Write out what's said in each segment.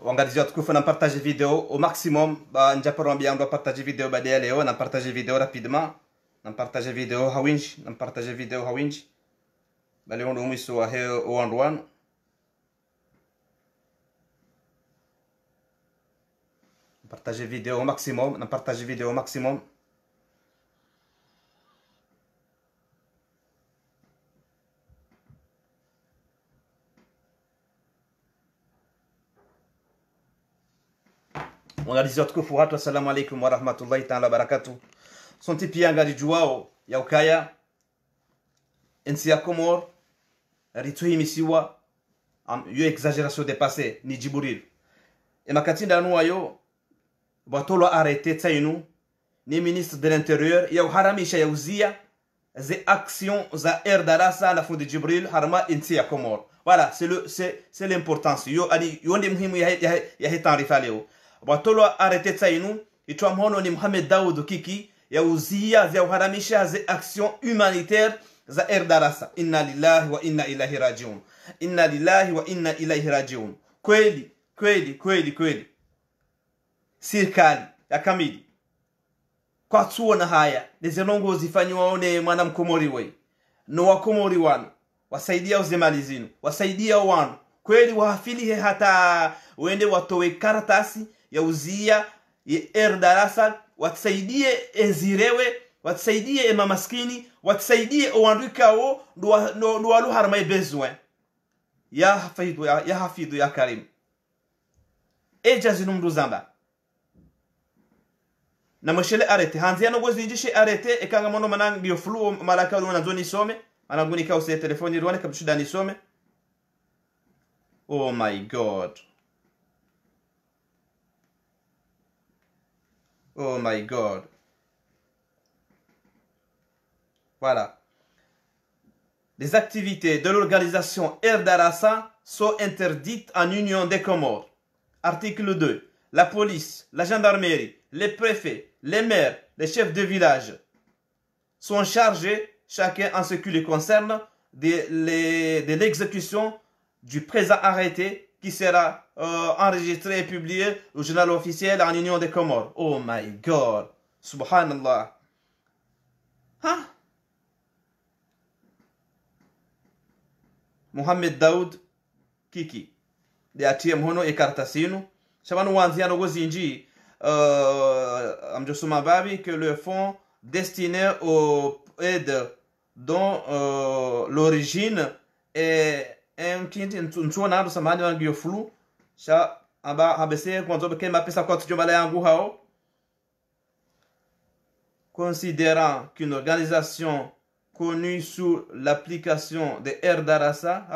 Wangalijia watukufu na partage vidéo au maximum. Njaporambia ndo partage vidéo badia leo na partage vidéo rapidement. Na partage vidéo hawinji, na partage vidéo hawinji. Bali ndo mwiso wa heo one. Partage vidéo au maximum, na partage vidéo au maximum. Wangalizia watukufu watu, assalamu alaikum wa rahmatullahi ta'ala barakatuh. Sonti pia ngalijua ya ukaya nsi ya Komor rituhimisiwa yo exagération dépassée ni Djibril et makatinda nuwayo batolo arrêté tsainu ni ministre de l'intérieur ya haramisha ya uzia ze actions za Darassa na fundi Djibril harma nsi ya Komor. Voilà, c'est l'importance yo ali yonde muhimu ya hitarifa leo batolo arrêté tsainu itwa mhono ni Mohamed Daoud Kiki ya uzia za haramisha ze actions humanitaires za Darassa. Inna lillahi wa inna ilahi rajiun. Inna lillahi wa inna ilahi rajiun. Kweli serikali ya kamili kwa tuona haya nizenongo zifanywa waone mwana mkomori we no wakomori wanu wasaidia uzemalizinu wasaidia wanu kweli wahafilihe hata wende watowe karatasi ya uzia ya Darassa watusaidie ezirewe watusaidie emamaskini watusaidie owanduikao nduwalu harmai besoin ya hafidhu ya karim eja zinumdu zamba na mshele arete hanzi ya nogo zinjishe arete ekanga mono manangi yo flu malaka wana zoni some mananguni ka use telefoni rwane kabishuda ni some. Oh my god, oh my god. Voilà. Les activités de l'organisation Darassa sont interdites en Union des Comores. Article 2. La police, la gendarmerie, les préfets, les maires, les chefs de village sont chargés, chacun en ce qui les concerne, de l'exécution du présent arrêté qui sera enregistré et publié au journal officiel en Union des Comores. Oh my God. Subhanallah. Hein? Mohamed Daoud Kiki de atie mhono e kartasinu shabanu wanziano gozinji amjosuma babi que le fonds destiné aux aides dont l'origine est un kinti ntuona samani wangi yo flou sha aba habese kwanzo beke mapesa kwa tujomala yangu hao considérant qu'une organisation connue sous l'application de Darassa,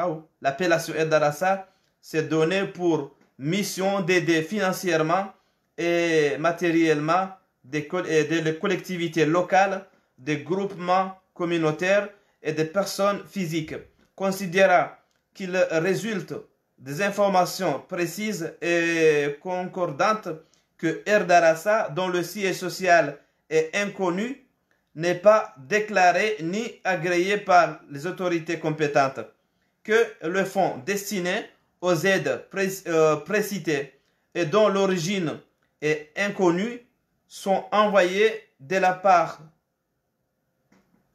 l'appellation Darassa, s'est donnée pour mission d'aider financièrement et matériellement des collectivités locales, des groupements communautaires et des personnes physiques. Considérant qu'il résulte des informations précises et concordantes que Darassa, dont le siège social est inconnu, n'est pas déclaré ni agréé par les autorités compétentes, que le fonds destiné aux aides précitées et dont l'origine est inconnue sont envoyés de la part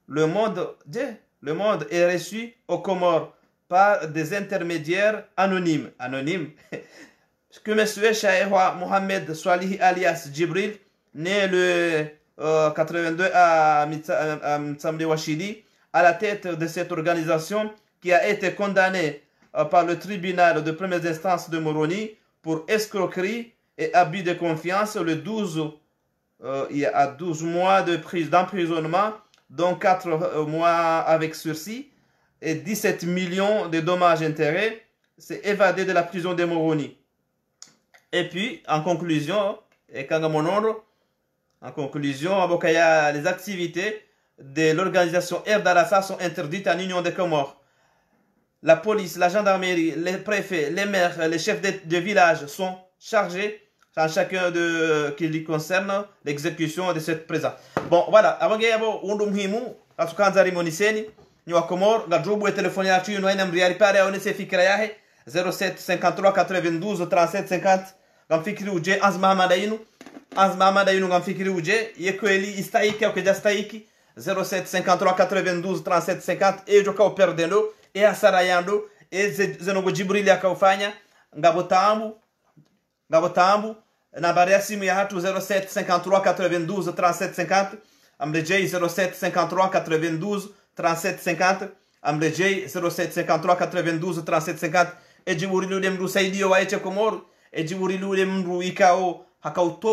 le monde est reçu aux Comores par des intermédiaires anonymes. Que M. Chaïwa Mohamed Swalihi alias Djibril, né le 82 à Mtsamde Wachidi, à la tête de cette organisation qui a été condamnée par le tribunal de première instance de Moroni pour escroquerie et abus de confiance le 12 mois d'emprisonnement, dont 4 mois avec sursis et 17 millions de dommages intérêts, s'est évadé de la prison de Moroni. Et puis, en conclusion, les activités de l'organisation Darassa sont interdites en Union des Comores. La police, la gendarmerie, les préfets, les maires, les chefs de village sont chargés, en chacun de qui lui concerne, l'exécution de cette présence. Bon, voilà. Avant que atukanza rimoniseni ni wa Komor gajubu ya telefoni ya tuyo na mriari pale aone se fikra yahe 07 53 92 37 50 ngamfikiri uje azma madainu ngamfikiri uje yekweli istaiki au keja staiki 07 53 92 37 50 e joka o perdendo e asarayando e zenogo Jibril akaufanya ngabotambu nambari ya simu ya hatu 07 53 92 37 50 amrejei 07 53 92 37 50 amrejei 07 53 92 37 50 e Jibril demru saidio wa eche Komoro e Jibril demru ikao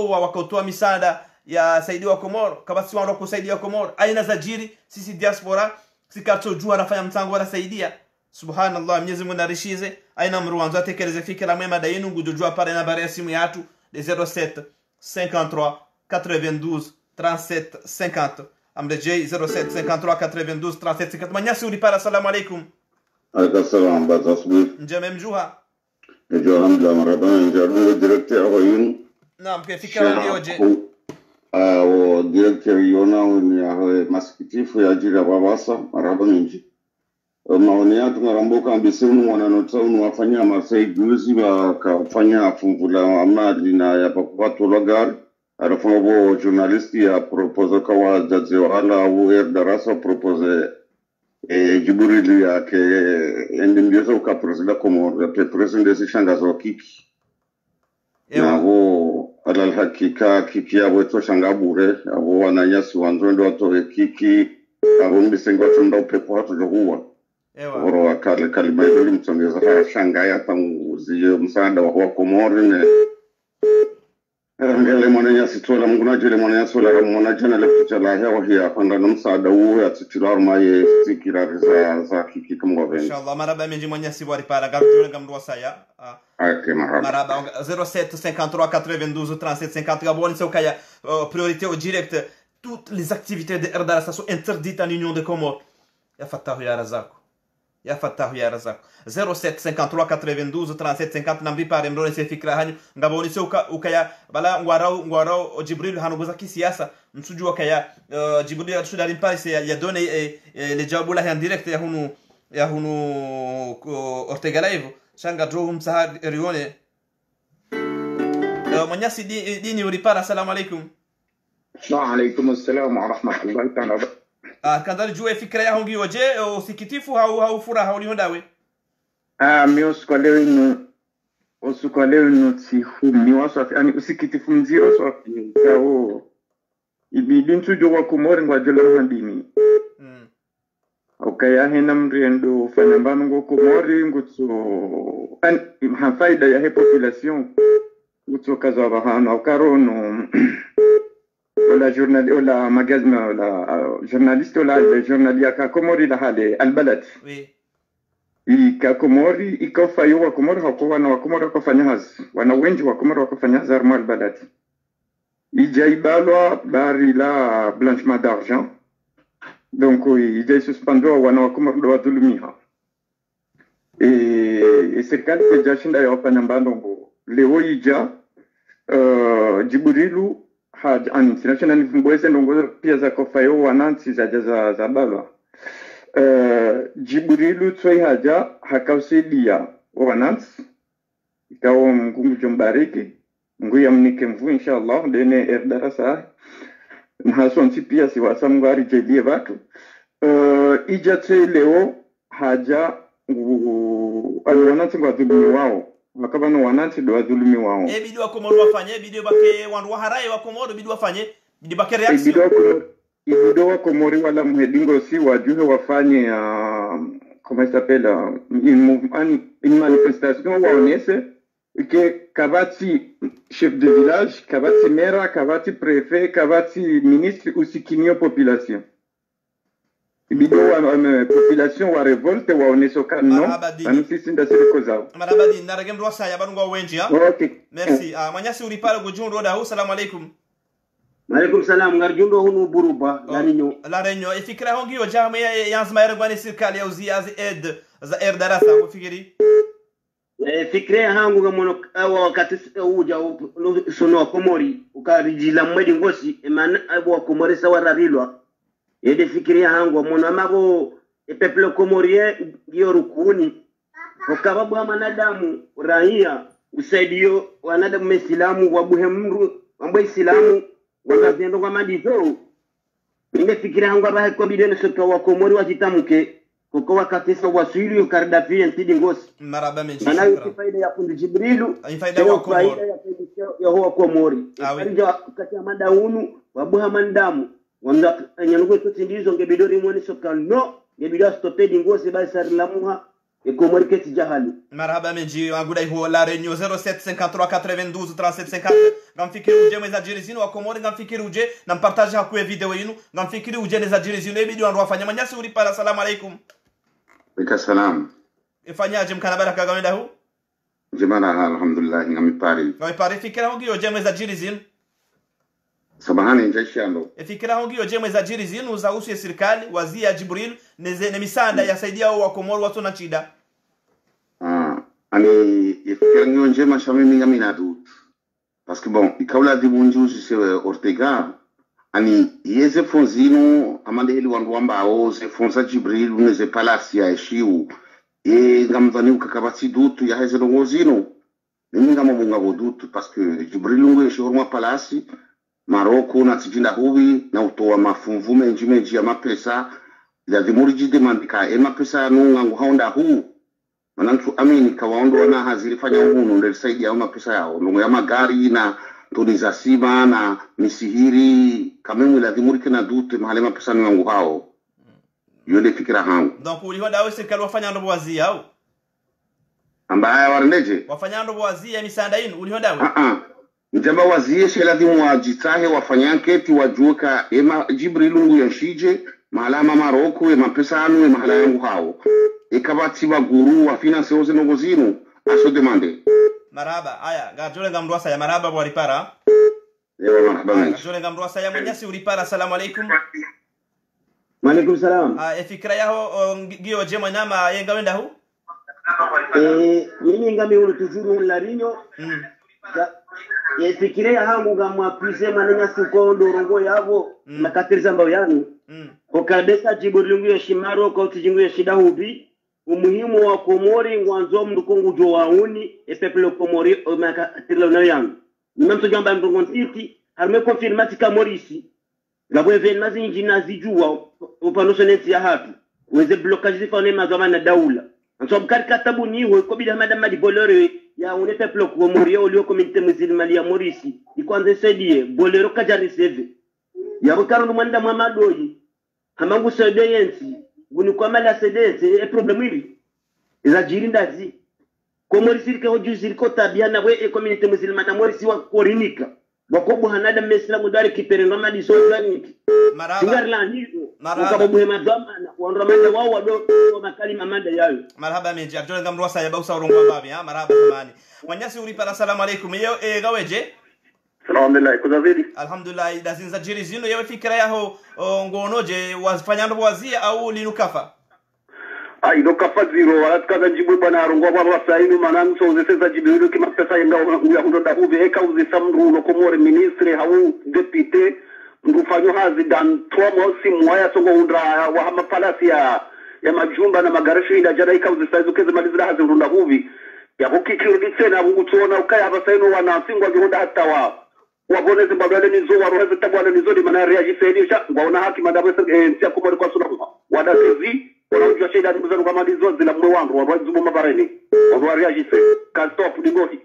wakautoa misaada ya saidio wa Komoro kabasi wao kusaidia Komoro aina za jiri sisi diaspora sikachojua anafanya mtango wa saidia subhanallah Mwenyezi Mungu narishize aina mruanzo atekeleze fikira mwema dainu ngujojua pale nambari ya simu ya hatu de 07 53 92 37 50 amrejei 07 53 92 37 50 manyasi ulipara. Assalamu alaikum. Alaikum salam batasbih njema mjuha ndio alhamdulillah marhaba ndio directeur hoyin naam kwa fikira ulioje o directeur yona ni masikitifu ya jira babasa marhaba nji maoni yatu ngaramboka ambisemu wananota unwafanya masaidizi wakafanya fumvula amali na ya pakupato lagar arafu bo journalisti ya propose kwa jaje wala au darasa propose Jibril ya ke endimbizo ka president Komoro ke president si shangazo kiki na ho alal hakika kiki ya weto shangabure abo wananyasi wanzondo watoe kiki abo mbisengo tunda upepo hatu johuwa oro wakale kalima hili mtongeza shangaya tanguziyo msaada wa Komoro ne ngele mwananya sitola munguna jele mwananya sola ramona jana lefucha la hewa hiya kwanda msaada huo ya titilar maye sikira za kiki kumgoven inshallah maraba menji mwanya sibwari para garjule ngamdwa saya okay maraba 07 53 92 37 50 gaboni sokaya priorité au direct toutes les activités de Erdara sont interdites en Union de Comores ya fatahu ya razako 07 53 92 37 50 nambi pare mrone se fikra hanyu ngaboni se ukaya bala ngwarao Jibril hanubuza kisiasa msujua kaya Jibril atudari mpari se ya done le jawabu la en direct ya hunu Ortega Live shanga dro msahar rione manyasi dini uripara. Assalamu alaikum. Wa alaikum assalam wa rahmatullahi ta'ala. Kandari jua fikra ya hongi waje usikitifu au furaha uliondawe mi usukwalewe inu tihumi waso yani usikitifu mziro so kao ibidi ntujo wa Komoro ngwajolo handini okaya hena mriendo fanyambano ngo Komoro ngutso an faida ya he population ngutso kaza bahano okarono ولا جورنال ولا ماجازين ولا جورناليست ولا جورناليا ككوموري لحاله البلد ككوموري يكفايو وكوموري هكوانا وكوموري كفانياز وانا wengi وكوموري كفانياز armo البلد يجايبالوا باري لا blanchiment d'argent donc يجاي suspendo وانا وكوموري do adulumiha serikali kujashinda yofanya mbandongo leo ija Jibrilu haja international mboese ndongo pia za kofayo wanansi za balwa Jibrilu tsoi haja hakausidia wanansi ikawa mgungu jombariki nguya mnike mvu inshallah dene erdarasa nhaso nsi pia si wasamngari jedie watu ija tsoi leo haja wanansi ngwadhulumi wao wakabano wanansi do wadhulumi wao bidi wa Komoro wafanye bidi bake wandu waharai wa Komoro bidi wafanye bidi bake reaction bidi wa Komoro wala mhedingo si wajuhe wafanye comment s'appelle une manifestation waonese que kabati chef de village kabati maire kabati préfet kabati ministre usikinio population bido wa population wa revolte wa oneso kano anusisi ndasiriko zao marabadi naragem rosa ya banungo wenji ha okay merci manyasi uripala gojundo da. Assalamu alaikum. Maalaikum salam ngarjundo hunu buruba la renyo ifikra hongi o jama yanzma yergwani sirkali au ziyazi za Erdara sa kufikiri fikre hangu gamono wakati uja sono Komori ukarijila mwedi ngosi emana abo Komori sawarilwa yede fikri hangu mono amabo peuple comorien giorukuni ukababu wanadamu raia usaidio wanadamu mesilamu wabuhemru mambo islamu wazendo kwa madizo nimefikiria hanga bahe kwa bidene soka wa Komori wajitamuke kuko wakati sa wasili ukaridafi ntidi ngosi maraba meji na faida ya kundi Jibrilu faida wa Komori ya huwa Komori alija kati ya madaunu wabuha mandamu wanda nyanugo tutindizo ngebidori mwoni soka no ngebidwa stopedi ngosi basi sarilamuha Komori keti jahali marhaba meji aguda iho la reunion 0753923750 ngamfikiri uje mweza jirizinu wa Komori ngamfikiri uje na mpartage hakuwe video yinu ngamfikiri uje neza jirizinu ebidi wandu wafanya manyasi uri para salamu alaikum Ika salam ifanyaje mkana baraka gawenda hu jemana alhamdulillah ngamipari fikira hongi uje mweza jirizinu sabahani njashando fikira hongi uje mweza jirizinu za usu ya serikali wazia Jibril ne misanda yasaidia wa Komori watu na chida ani ifikira ngiyo njema shamimi ngamina tu parce que bon ikaula dibunju se Ortega ani yeze fonzino amande heli wandu wambao se fonza Jibril uneze palacia eshiu ngamvani ukakabati dutu ya heze ngozino ninga mabunga bodutu parce que Jibril ngo eshorma palasi Maroko na tijinda hubi na utoa mafumvu menji ya mapesa ya dimuriji demandika mapesa nunga nguhaonda huu manantu amini kawaondo na hazilifanya hunu ndio saidi ya mapesa yao nungu ya magari na toni za sima na misihiri kamemu la dimurike na dute mahali mapesa nungu hao yole fikira hangu donc ulihoda wewe serikali wafanya ndo wazia au ambaya warendeje wafanya ndo wazia misanda yinu ulihoda wewe njamba wazie shelazimu wajitahe wafanyanketi wajuka Jibrilungu yashije mahalama Maroko mapesa anu mahala yangu hao ikabati baguru wa finance oze nogozinu aso demande maraba aya gajole ngamdwasa ya maraba bwa ripara yewa marhaba gajole ngamdwasa ya mwenyasi uripara salamu alaikum wa alaikum salam fikra yaho giyo jema nama yenga wenda hu mimi ngami ulu tujuru larinyo fikire ya hangu gamwa pise manenya siko ndorongo yavo na katiriza mbao yanu okadesa Jibril ya shimaro kwa tijingu ya shida hubi umuhimu wa Komori ngwanzo mdukongu jo wauni peple Komori makatiriza na yangu nimemso jamba mdongo ntiti harme confirmati Komorisi gabo evenement zinjina zijua upanoso neti ya hatu weze blocage zifane mazama na daula nso mkarikatabu niwe ko bida madama di bolore ya une peuple Komori olio communauté musulmane ya Morisi ikwanze sedie bolero kajari seve ya bukaro mwanda mwamadoyi hamangu sedensi buni kwa mala sedensi problème hili za jirindazi Komori sirike hojuzi liko tabiana we communauté musulmane Morisi wa korinika bakobu hanada mesilamu dare kiperenga madi sozani maraba ukababu hema dhamana wanramanda wao wado makali mamanda yayo marhaba meji ajole ngamrwasa ya bausa urongwa babi marhaba samani wanyasi uripara salamu alaikum yo gaweje alhamdulillah kuzavidi alhamdulillah dazinza jirizino yewe fikira yaho ngonoje wafanyando wazia au linukafa ino kafa zero walatka jibu bana arongwa baba sainu manangu so zeseza jibiru kima pesa yenga uya hundo hube eka uzisamru no Komori ministre hau deputy ndufanyo hazi dan tomo simwaya songo undra wa hama palasi ya majumba na magareshi ina jana eka uzisaizu keze malizira hazi urunda huvi ya hukikirudi tena utuona ukaya hapa sainu wanasingwa juhunda hata wabonezi mbabale nizo waroheze tabwana nizo di manari ya jisainisha waona haki madabwesa nsia Komori kwa suna wadasezi unajua shida ni mzano kama hizo zila mwe wangu wabazumu mabareni wabareagise ka stop digohi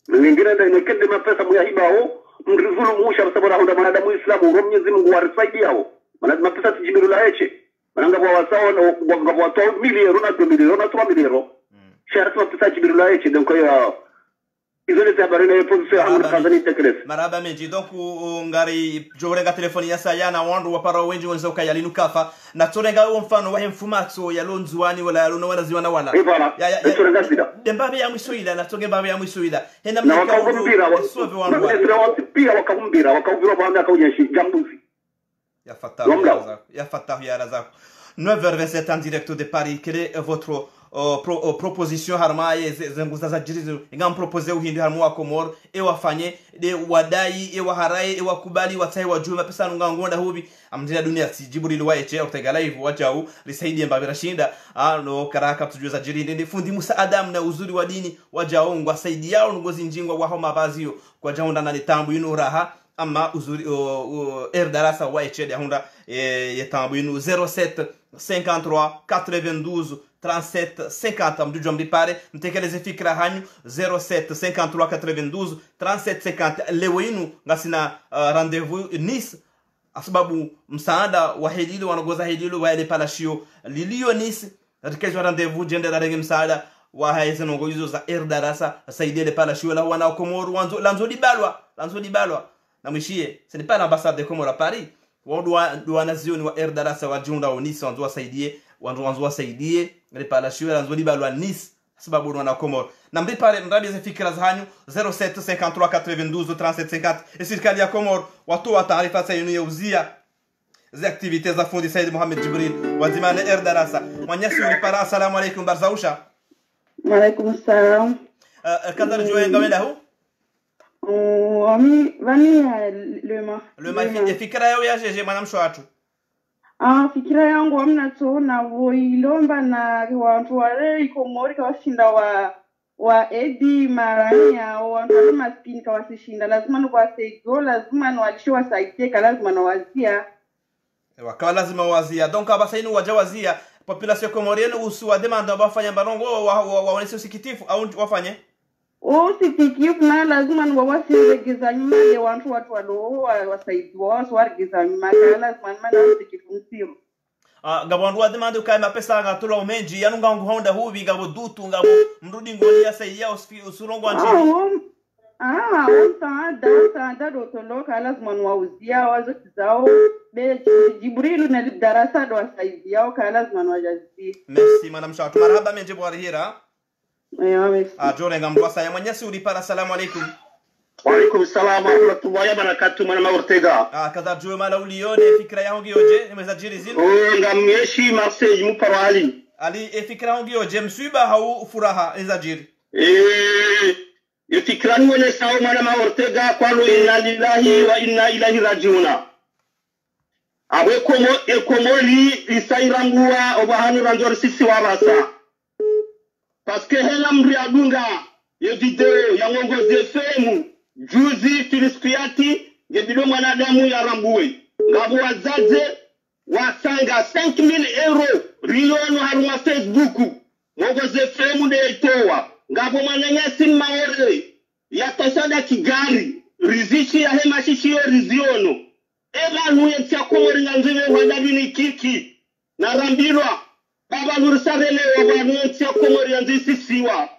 nyingine ndio inekende mapesa muyahibao mrizulu muusha sababu hunda manadamu Islamu Mwenyezi Mungu warisaidiao maana mapesa Jibril la eche mananga kwa wasao na kwa watu milioni na 2 milioni na 3 milioni sharti mapesa Jibril la eche donc izole tabari na position ya Tanzania tekres maraba meji donc ngari jorenga telefoni ya sayana wandu wapara wenji wenzo kayalinu kafa na torenga mfano wa mfumatso ya lonzwani wala ya lono wala ziwana wala ya torenga sida dembabe ya mwishoida na toge babe ya mwishoida hena mnaka wakumbira wakaumbira bwana akaunyeshi jambuzi ya fatahu ya razako 9h27 en direct de Paris. Quelle est votre proposition harmaye zenguzaza jirizo ingam propose uhindi harmu wa Komoro wafanye de wadai harai wakubali watai wajuma pesa ngonda hubi amjina dunia si Jibril waeche oktegala hivyo wachau lisaidie mbabira shinda no karaka tujuza jirinde ndi fundi Musa Adam na uzuri wa dini wajao ngwasaidi yao ngozi njingwa wa homa bazio kwa jaunda na nitambu yinu raha ama uzuri darasa waeche de hunda yetambu yinu 07 53 92 37 50 mdu jomdi pare mtekeleze fikra hanyu 07 53 92 37 50 leo yinu ngasina rendezvous Nice asababu msaada wa helilu wanagoza helilu wa ile palashio lilio Nice rikezo rendezvous jende darege msaada wa hayezo ngo hizo za darasa saidie ile palashio la wana Komoro lanzo dibalwa na mwishie ce n'est pas l'ambassade de Comores à Paris wa nazioni wa darasa wa junda wa Nice wanzo wasaidie ile palashio lanzo dibalwa Nice sababu wana Komoro na mbi pare mradi za fikra za hanyu 07 53 92 37 50 et serikali ya Komoro watu wa taarifa sayinu yauzia za activités za fundi Said Mohamed Jibril wazimane darasa mwanyasi ulipara. Assalamu alaykum barzausha. Wa alaykum salam. Kadar joe ngamela hu ami vani le ma fikra yao ya jeje mwanam shwatu fikira yangu amna tona voilomba na watu wale Komori kawashinda wa Edi Marania watu maskini kawashinda lazima nuwasaidia lazima nuwalishiwa saidia lazima nuwazia wakawa lazima wazia donc abasaini wajawazia population comorienne usuwa demanda bafanya barongo waonese usikitifu au wafanye sikifu na lazima nuwasiregeza nyuma ya watu walo wasaidiwa waswarigeza nyuma lazima mana sikifu msimu gabo wa demanda ukae mapesa ngatula umenji yanunga honda hubi gabo dutu gabo mrudi ngoni ya saidia usurongo anjini Santa dotoloka lazima nuwauzia wazote zao Jibrilu na darasa do wasaidia au lazima nuwajazie. Merci madame Shatu. Marhaba menje bwarihira. Merci. Jore ngamdwasa ya mwanyasi ulipara. Assalamu alaykum. Wa alaykum salam wa rahmatullahi wa barakatuh mana Ortega. Kadha joe mala ulione fikra yangu yoje imezajiri zinu. Ngamyeshi Marseille muparo Ali fikra yangu yoje msiba au furaha izajiri. Fikirani wale sawa mana Ortega kwalu inna lillahi wa inna ilaihi rajiuna. Awe Komori isairangua obahani ranjor sisi warasa. Paske hela mri adunga ye video ya ngongozi FM juzi filispiati ye bilo mwanadamu ya rambuwe. Ngabu wazaze wasanga 5,000 euro riyono haruma Facebook. Ngongozi FM de itowa. Ngabo mananyasi maore ya tasada Kigali rizishi ya hema shishio riziono eba nuye tia Komori nganziwe wadabini kiki na rambilwa baba nurisarele wabanuye tia Komori nganzisi siwa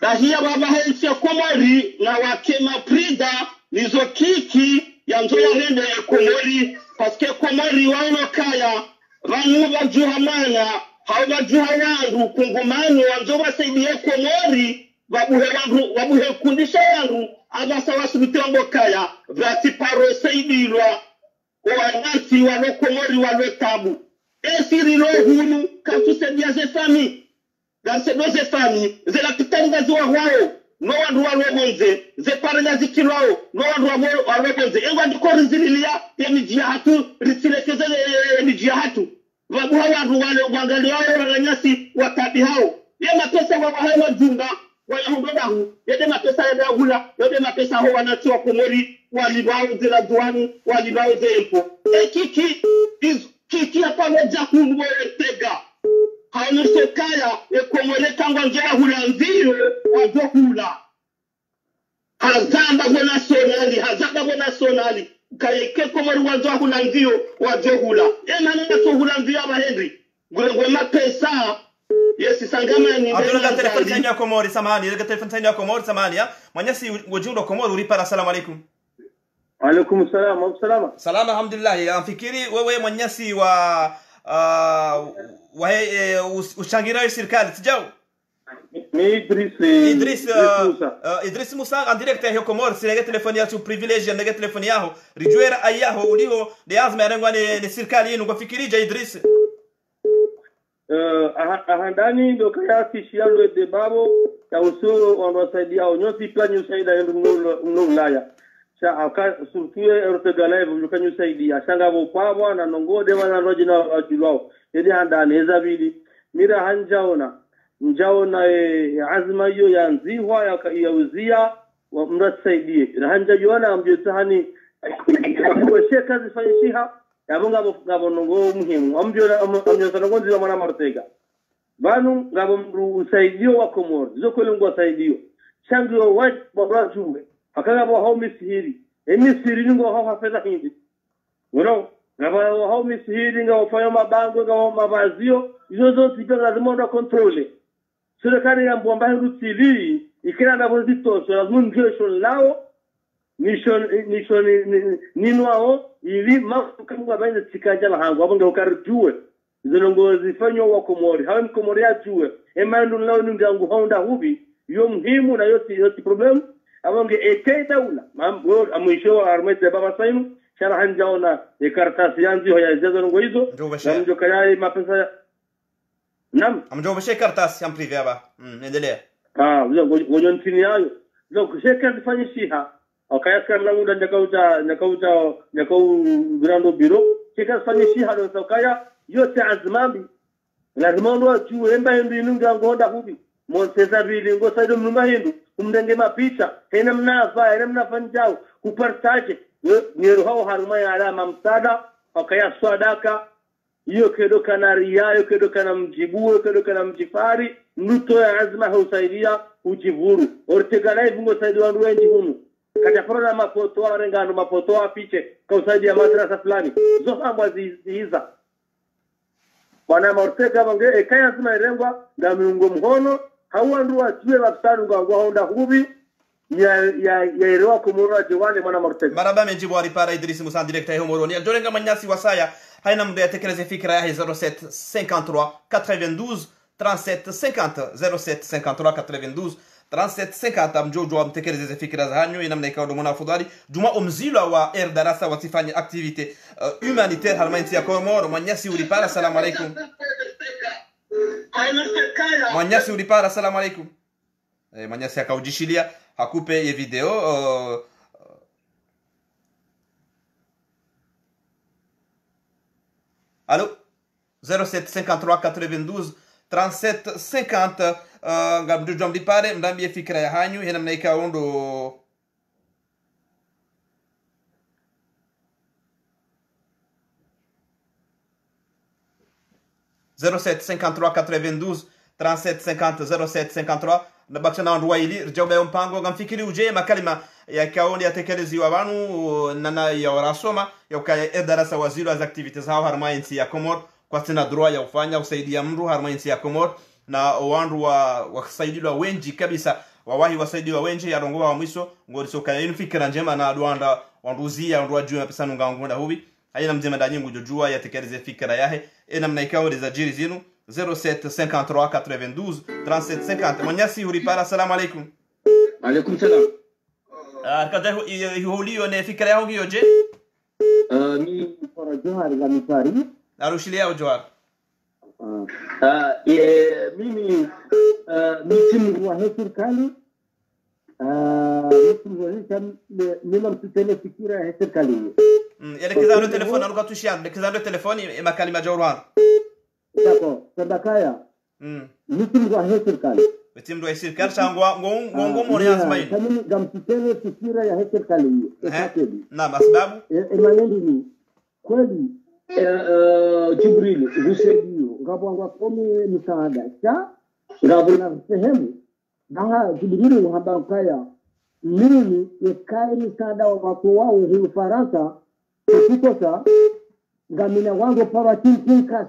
dahia baba hei tia Komori na wakema prida nizo kiki ya nzo ya rende ya Komori paske Komori wano kaya vanu wajuhamana haubajuha wangu kungumani wanzo wasaidiye Komori wabuhe kundisha wangu abasa wasubitembo kaya vrati paro saidirwa wanansi walo Komori walo tabu esiri lo hunu katusaidia ze fami ganse doze fami ze la kitanga ziwa wao no wandu walo bonze ze paranya zikilwao no wandu walo bonze engwa ndikori zililia ya mijia hatu ritilekeze mijia hatu wabuha wandu wale wangali wao ranyasi watabi hao ye mapesa wabahe majunga wayahudodahu yede mapesa ya hula yede mapesa ho wanatiwa Komori walibao zela duani walibao zempo kiki hapa moja kundu Ortega hanuso kaya Komori kangwa njela hula nzio wazo hula hazamba go nationali kayeke Komori wazo hula nzio wazo hula nana so hula nzio abahendi ngwe mapesa Yes, sangamani. Abdullah telefon tani ya Komori samahani, ile telefon tani ya Komori samahani ya. Mwanyasi wajundo Komori ulipara. Assalamu alaykum. Wa alaykum salam wa salama. Salama alhamdulillah. Afikiri wewe mwanyasi wa ushangira serikali tijao. Ni Idris Musa en direct ya Komori sile telefoni ya tu privilege ndege telefoni yao. Rijuera ayaho uliho de azma yangu ni serikali yenu kufikirija Idris. ahandani ndo kaya kishialo de babo ya uso wanasaidia onyosi plani usaida ndo Ulaya cha aka surtue Erdogan bujukanyu usaidia shanga bopabwa na nongode wana rojina wajulao yedi handani ezabili mira hanjaona njaona azma hiyo ya nzihwa ya uzia wa mrasaidie hanja yona mjotahani kwa sheka zifanyisha yabonga ngabo nongo muhimu amjona ngonzi wa mwana Ortega banu ngabo mru usaidio wa Komoro zokole ngo usaidio shangio wa babrajuwe akaga bo hao misihiri emisihiri ngo hao hafeza hindi ngabo hao misihiri ngo fanya mabango ngo mabazio hizo zote lazima ndo controle serikali ya mbomba hirutili ikira ngabo zitosho lazima ngesho lao ninwao ili mafukamwa baina tikaja lahangu abonga ukarujue zilongo zifanywa wa Komori hawa Komori ajue emandu lao ndangu honda hubi yo muhimu na yoti problem abonge eketa ula mambo amwisho armete baba sainu shara hanjaona karatasi yanzi hoya zazongo hizo namjo kayai mapesa nam amjo beshe karatasi am privé aba endelea ngojo ntini yayo zo kusheka zifanyisha akayaka mlango nyakau grando biro kika fanyisha halo sakaya yote azmambi lazima ndo tu emba hindu ngango honda hubi monseza bili ngo saido mnumba hindu kumdenge mapicha hena mnafa hena mnafanjao kupartaje nyero hao haruma ya alama msada akaya swadaka hiyo kedo kana riayo kedo kana mjibuo kedo kana mjifari mnuto ya azma husaidia ujivuru Ortega live ngo saido wandu wengi hunu kaja prona mapoto arengano mapoto apiche kausaidi ya madrasa fulani zohambwa zihiza bwana Ortega bange ekaya zima irengwa na miungo mhono hawandu wachwe wapsaru ngwa honda hubi ya irewa Komoro jewale mwana Ortega maraba mejibu alipara Idris Musa directeur Homoroni ajorenga manyasi wasaya haina mdo yatekeleze fikra ya 0753 92 37 50 0753 92 3750 mjojo wa mtekeleze fikra za hanyo inamna ikawa ndo mwana fudhali juma umzila wa Darasa watifanya activite humanitaire halmainti ya Komoro manyasi ulipara salamu alaikum manyasi ulipara salamu alaikum manyasi akaujishilia hakupe ye video allo 0753 92 3750 ngabdu jom dipare mdambi fikra ya hanyu hena mnaika ondo na bakshana ndwa ili rjawba mpango ngamfikiri uje makalima ya kaoni yatekelezi wa banu nana ya warasoma ya ukaya Darasa waziri wa activities hao harmainti ya Komoro kwa sina droit ya ufanya usaidia mru harmainti ya Komoro na wandu wasaidiwa wengi kabisa wawahi wasaidiwa wengi ya rongoa wa mwiso ngori soka yinu fikira njema na duanda wanduzia ndwa juu pesa nunga hubi haina mjema ndanyingu jojua yatekeleze fikira yahe namna ikawa za jiri zinu 0753 92 3750 manyasi ulipara salamu alaikum alaikum salam kada hulio ne fikra yangu hiyo je ni para Johar la mifari narushilia Johar mimi mitimu wa serikali mitimu wa nima mtutele fikira ya serikali yale kizano telefoni anuka tushian kizano telefoni makalima Jorwan Dako, sadakaya. Mitimu wa serikali. Mitimu wa serikali shangwa ngongo mori azmaini. Kami gamtitele fikira ya serikali. Na sababu emanendi ni kweli Jibril Hussein ngabwangwa komi msaada cha ngabona sehemu na Jibril ngabangaya mimi nikai msaada wa watu wao huko Faransa kutoka ngamina wangu para tinkas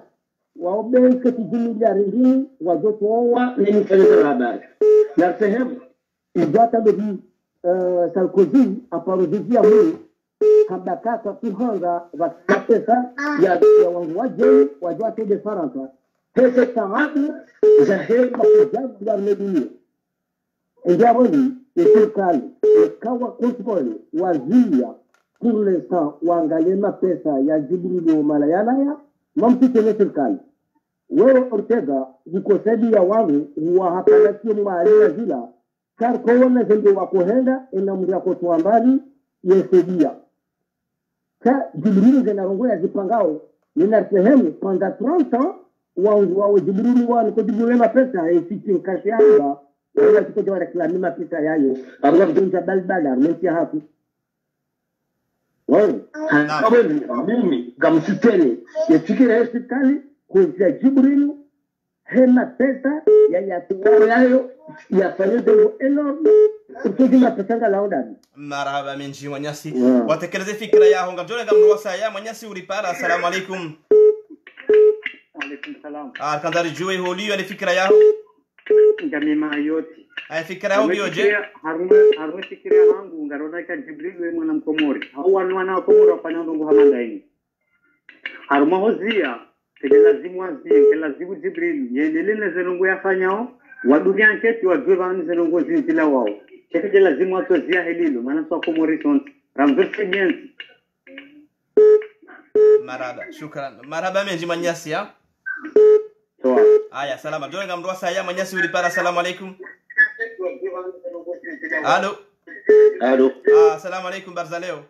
waobenke tijumila ringini wajotoa ni mfanya habari na sehemu izata bebi Sarkozy aparudhia mimi kabla kaka kuhanga wakapesa ya wangu waje wajwate de Faransa pesa taabu za hema kujabu ya dunia njaboni serikali kawa kontrole wazia kule sa waangalie mapesa ya Jibril Malayala ya mampitele serikali wewe Ortega ukosedi ya wangu wa hapana sio mali zila kar koona zende wakohenda ina mria kotoa mbali yesedia ka Jibril zinarongoya zipangao nina sehemu panda 30 ans wao Jibril wao ko Jibril mapesa ifiki kasi hapa wala tuko reclamer mapesa yayo abwa mtunza balbala mti hapo wao mimi gamsiteni yafikira hospitali kuanzia Jibril hema pesa ya tuwao yayo ya fanedo enorme ukijima pesa laudani marhaba minji wanyasi watekeleze fikra yao ngamjole ngamruwasa ya manyasi ulipara assalamu alaikum alaikum salam kandari juwe holiyo ni fikra yao ngamima yote ay fikra yao bioje haruma fikra yangu ngarona ka Jibril we mwana mkomori au wana komori wafanya ndongo hamandaini haruma hozia kile lazimu anzie kile lazimu Jibril yendele na zenongo yafanyao wadunia anketi wajue bani zenongo zinzila wao kile lazimu atozia helilo maana swa komori son ramverse bien marhaba shukran marhaba menji manyasi ya aya salama jole ngamdwa saya manyasi ulipara assalamu alaikum allo assalamu alaikum barzaleo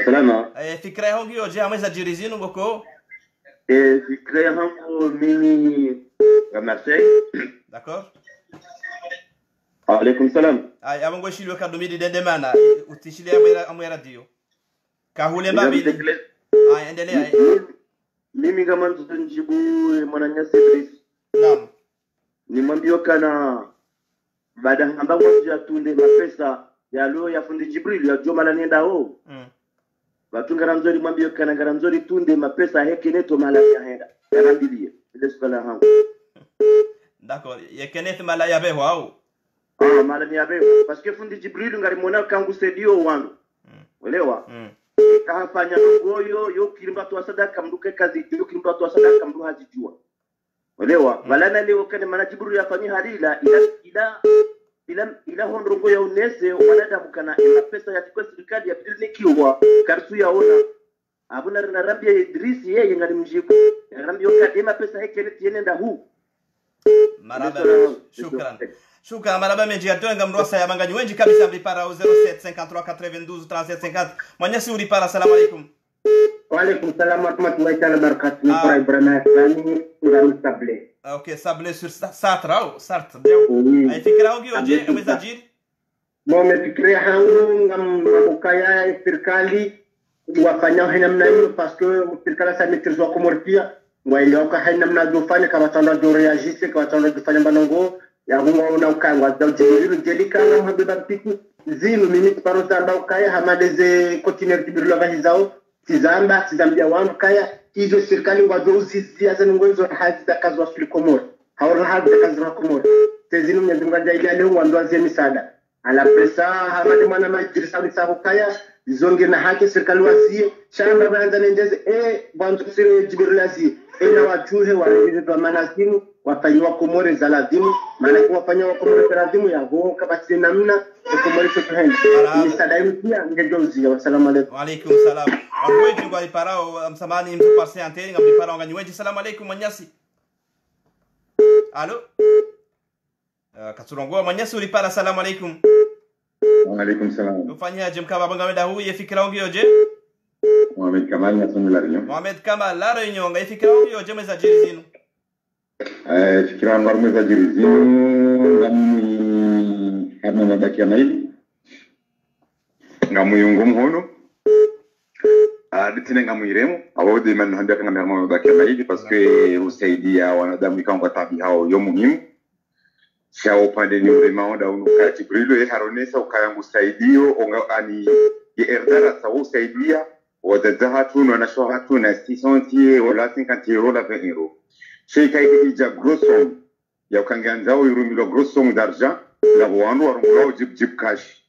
salama fikra yangu yoje ameza jirizinu boko fikra yangu mimi ya Marseille d'accord alaikum salam abango shilwe kadumidi dendemana utishile amwe radio kahule mbabi endelea mimi kama njibu mwananyasi Idris naam nimwambio kana baada hamba kwa tunde mapesa ya leo ya fundi Jibril ya joma la nenda ho watu ngaramzori mwambio kana ngaramzori tunde mapesa heke neto mala ya henda ngarambilie ile sala hangu d'accord yekenet mala ya beho au mala ya beho parce que fundi Jibril ngarimona kangu sedio wangu uelewa kahafanya ngoyo yo kilimba tu sadaka mruke kazi yo kilimba tu sadaka mru hajijua uelewa balana leo kana mana Jibril yafanya halila ila hondrongo ya unese wanadamu kana ila pesa ya kwa serikali ya bidini kiwa karsu yaona abuna na rambia Idris yeye ngani mjibu rambia kadema pesa heke tienenda hu maraba shukran maraba menji atonga mrosa ya manganyi wenji kabisa mlipara 0753923750 mwanyasi ulipara assalamu alaikum wa alaikum salam wa rahmatullahi wa barakatuh ni para Ibrahim Hassani ngam Sable ok Sable sur Sartre ay fikra yangu yoje umezajiri mome fikra yangu ngam mukaya serikali wafanya hina mnayo parce que serikali sa maîtrise kwa mortia ngwaile kwa hina mnadofanya kama tanda do reagir kama tanda kufanya banongo ya hungo na ukangwa za Jibril jelika na mhabeba piku zinu minutes paro tanda ukaya hamadeze continue Jibril vahizao tizambia wanu kaya hizo serikali wadozi zango hizo hazi za kazi wa Komori hawana hazi za kazi wa Komori tezinu mnyezunga jaili leo wandoazie misada ala pesa hamadi mwana majirisa misabu kaya zonge na haki serikali wazie shamba baanza nendeze bantu sire Jibril azie na wachuhe walize kwa manasimu wafanywa Komori za lazimu maana kuwafanywa Komori za lazimu ya go kabati namna Komori sotohenda misada mpya ngejozi wasalamu alaykum wa alaykum salam weji kwa iparao msamani mtu kwa seanteni ngam iparao nganyweji salamu alaykum manyasi allo katurongo manyasi ulipara salamu alaykum wa alaykum salam ufanyaje mkaba banga meda huye fikra yangu yoje Mohamed Kamal na somo la Réunion Mohamed Kamal la Réunion ngai fikra yangu yoje meza jirizinu fikra yangu meza jirizinu ngami kama mabaki ya maili ngamuyungu mhono ditine ngamwiremo awode man hambia kanga mama mabaki ya maili parce que usaidia wanadamu ikangwa tabi hao yo muhimu sha upande ni vraiment da unuka Jibril haronesa ukayangu saidio onga ani ye erdara sa usaidia wadadahatu na shohatu na 600 wala 50 euro la 20 euro c'est kai ija grosso ya ukanganzao yurumilo grosso d'argent la wanu warumulao jib cash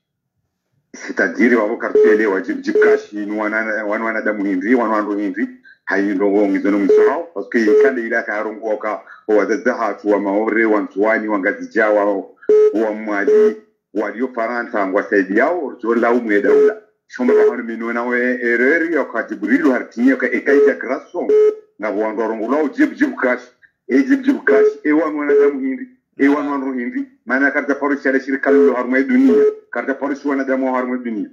c'est-à-dire wao kartele wajib cash ni wana damu hindi wana hindi hayindo ngizono msao parce que yekande ila karungu ka wadadahatu wa maore wantuani wangazijawa wa mwali walio faranta ngwasaidi yao jola umwe daula shomba kama minona we erreur ya kwa Jibril hartinya ka ekaita grasso na wangorongo lao jib cash Egypt kashi ewan wanadamu hindi ewan wanro hindi maana karta polisi ya shirika la harma dunia karta polisi wanadamu harma dunia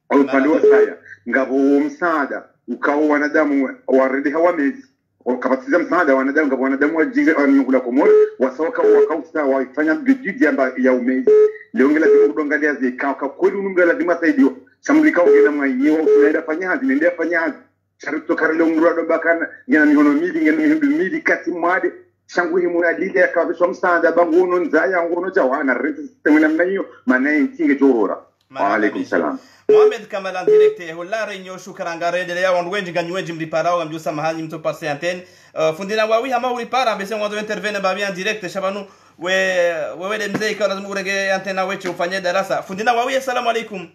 au pande wa saya ngabo msaada ukao wanadamu waridi hawamezi wakapatiza msaada wanadamu ngabo wanadamu wajinga wanyukula komori wasoka wakausa wafanya bidii ya umezi leo ngela kudongalia zikao kwa kweli ununga lazima saidio samlika ugena mwanyewa unaenda fanya hazi nenda fanya hazi charito karelo ngurado bakana ngena mihono midi ngena midi kati mwade shangu himu ya dide kabisa msaada banguno nzaya ngono jawana rete temena mnayo maana intinge jorora wa alaikum salam Mohamed Kamala directe hola renyo shukran garede ya wanwenji ganywenji mlipara wa mjusa mahali mto passe antenne fundina wawi hama ulipara mbese mwanzo intervene babi en direct shabanu wewe de mzee kwa lazima urege antena weche ufanye darasa fundina wawi assalamu alaikum.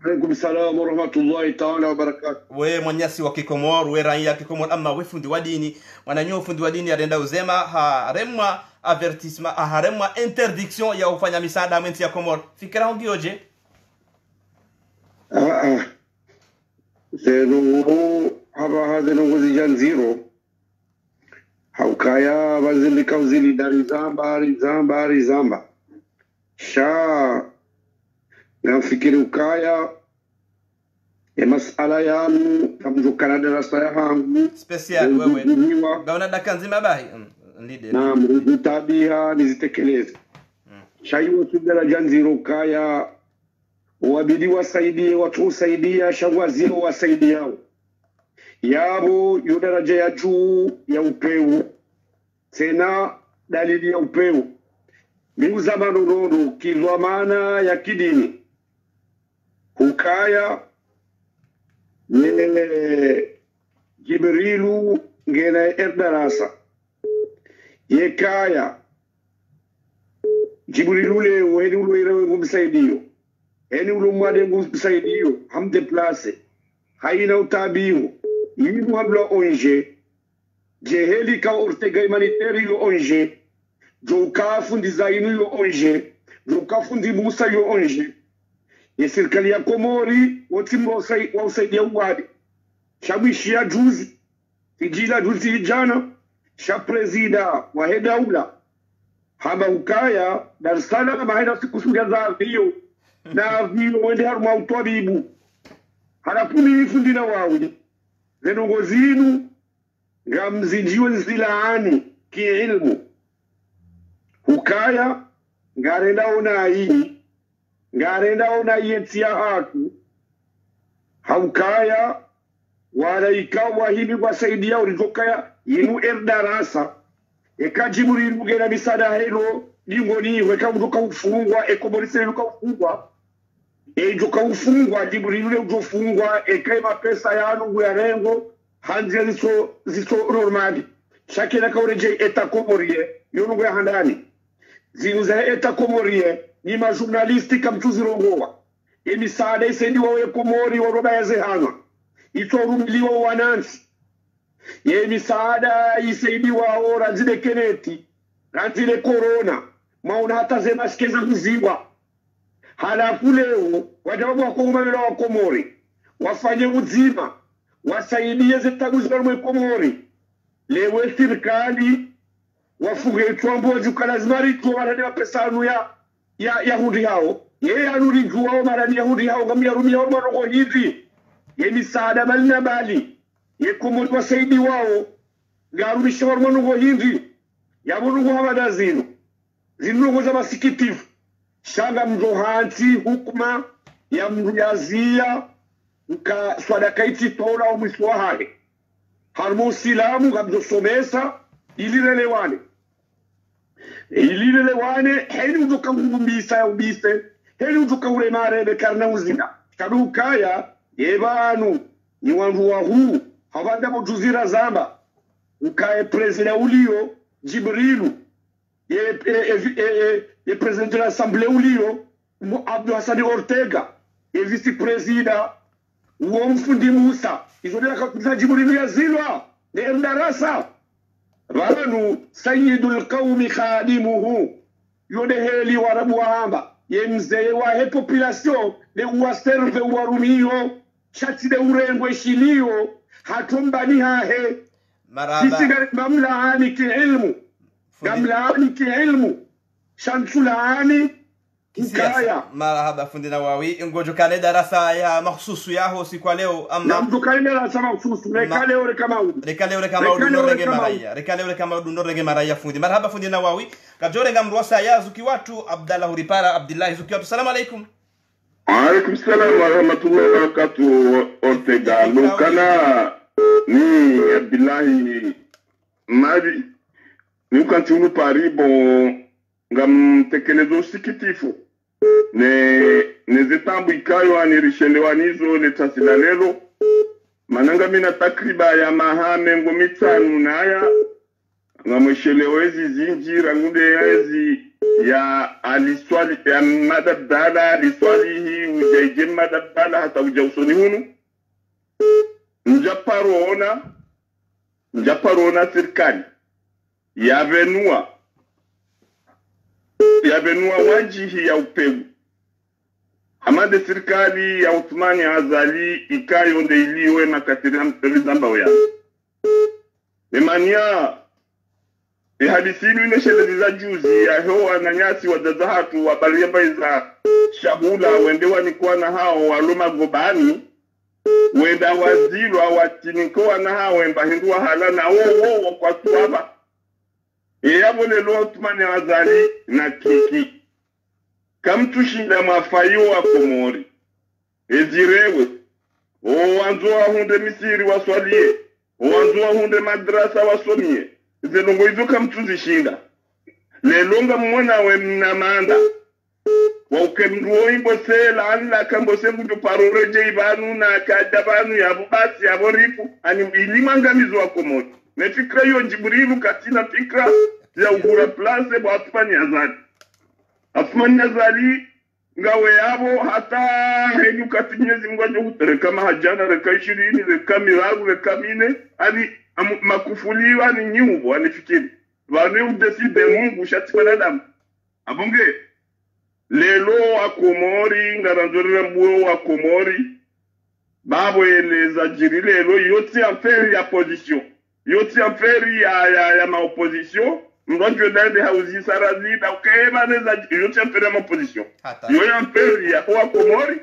Alaikum salam wa rahmatullahi ta'ala wa barakatuh. We mwenyasi wa Kikomor we raia Kikomor ama we fundi wa dini wananyo fundi wa dini arenda uzema haremwa avertissement haremwa interdiction ya ufanya misaada mwenti ya Komor fikira hongioje zero haba hazeno ngozi zero haukaya bazili kauzili dari zamba sha nafikiri ukaya ya masala yanu kamjukana darasa ya hangu special wewe gauna dakanzima bahi ndide na mtabiha nizitekeleze shayu tudala janziro ukaya wabidi wasaidie watu usaidia shangwazio wasaidiao yabo yu daraja ya juu ya upeu tena dalili ya upeu mingu zamano nono kilwa maana ya kidini ukaya Jibrilu ngena erdarasa yekaya Jibrilu le weni ulwere ngumsaidio eni ulumwade ngumsaidio hamde place haina utabihu yibu habla onje jeheli ka ortega humanitaire yo onje joka fundi zainu yo onje joka fundi Musa yo onje ya serikali ya Komori wotimbo wasaidia uwadi shabishia juzi tijila juzi jana sha presida wa hedaula haba ukaya Dar es Salaam haina sikusudia za hiyo na vile wende haruma utabibu harapuni fundi na wawi zenongo zinu ngamzinjiwe zilaani kiilmu ukaya ngarenda ona hii ngarenda ona yetia hatu haukaya wala ikawa hivi wasaidia ulijokaya yinu erdarasa ekajiburi mugera bisada hero dingoni weka ujoka ufungwa ekoborise ujoka ufungwa ejoka ufungwa jiburi ule ujofungwa ekaima pesa yanu ya rengo hanze ziso normali shakira kaureje etakomorie yonu ya handani zinuza etakomorie ni majurnalisti kamchuzi rongowa emisaada isendi wawe Komori waroba ya zehanga itorumiliwa wanansi emisaada isendi wao ranzile keneti ranzile corona mauna hata zema skeza kuziwa halafu leo wajabu wa kongomero wa Komori wafanye uzima wasaidie zetaguzi wa Komori lewe serikali wafunge tuambo jukalazimari tuwarade pesa anu ya hudi hao ye anuri juwa marani ya hudi hao ngamia rumi hao marogo hivi ye misaada bali na bali ye Komori wasaidi wao ngarumisha warmonugo hivi ya monugo habada zinu za masikitifu shanga mzohanti hukuma ya mruyazia uka swadaka iti tola o mwiswahare harmo silamu gamzo somesa ilirelewane heni uzoka ngumbisa ya ubise heni uzoka uremare bekarna uzina kadukaya yebanu ni wandu wa huu havanda mojuzira zamba ukae prezida ulio Jibrilu ye presidente de l'Assemblée ulio Abdou Hassani Ortega ye vice-presida uomfundi Musa izodela kakuza Jibrilu ya zilwa ne erdarasa vanu sayyidul qawmi khadimuhu yode heli warabu wahamba ye mzee wa he population de uwaserve warumio chati de urengo shilio hatumbani hahe sisi gamlaani kiilmu gamlaani kiilmu shamsulaani ukaya marhaba fundi Nawawi ngojo kale darasa ya mahsusu yaho si kwa leo ama namdukale darasa mahsusu rekale ore kama udu rekale ore kama udu ndorege maraya fundi marhaba fundi Nawawi kajore ngamrosa ya zuki watu Abdallah Ripara Abdullah zuki watu salamu alaikum. Alaikum salam wa rahmatullahi wa barakatuh. Ortega Lukana ni Abdullahi Madi ni ukanti unu paribo ngam tekelezo sikitifu ne zetambu ikayo anirishelewanizo letasilalelo mananga mina takriba ya mahame ngomitanu naya ngamweshelewezi zinjira ngunde yaezi ya aliswali ya madabdala aliswali hii ujaije madabdala hata ujausoni hunu njaparona serikali yavenua wajihi ya upegu amade serikali ya Uthmani Azali ikayo nde iliwe makatiria mtelizamba ya emania hadisilu inesheleziza juzi ya hewa na nyasi wa dazahatu wa baliamba iza shabula wendewa nikuwa na hao waloma gobani wenda wazilwa watinikowa na hao wemba hinduwa halana wo kwa tuwaba yabo lelo Uthmani Azali na kiki kamtushinda mafayo wa Komori ezirewe wanzoa hunde Misiri waswalie wanzoa hunde madrasa wasomie zenongo hizo kamtuzishinda lelonga mwana we mnamanda wa ukemruo imbo sela anla kambo sengu parureje ibanu na kadabanu ya bubasi ya borifu ani ilimangamizo wa Komori ne fikra yo Jibrilu katina fikra ya uhura place bo Uthmani Azali ngawe yabo hata henu katinyezi mgwajo kutereka mahajana reka 20 reka miragu reka mine ani makufuliwa ni nyubo anifikiri wane udeside Mungu shati wanadamu abonge lelo wa Komori ngaranzorera mbuo wa Komori babo eleza jiri lelo yote affaire ya position yote affaire ya ma opposition mwanjo dande hauzi sarazi da ukema neza yote affaire ya ma opposition yote affaire ya wa Komori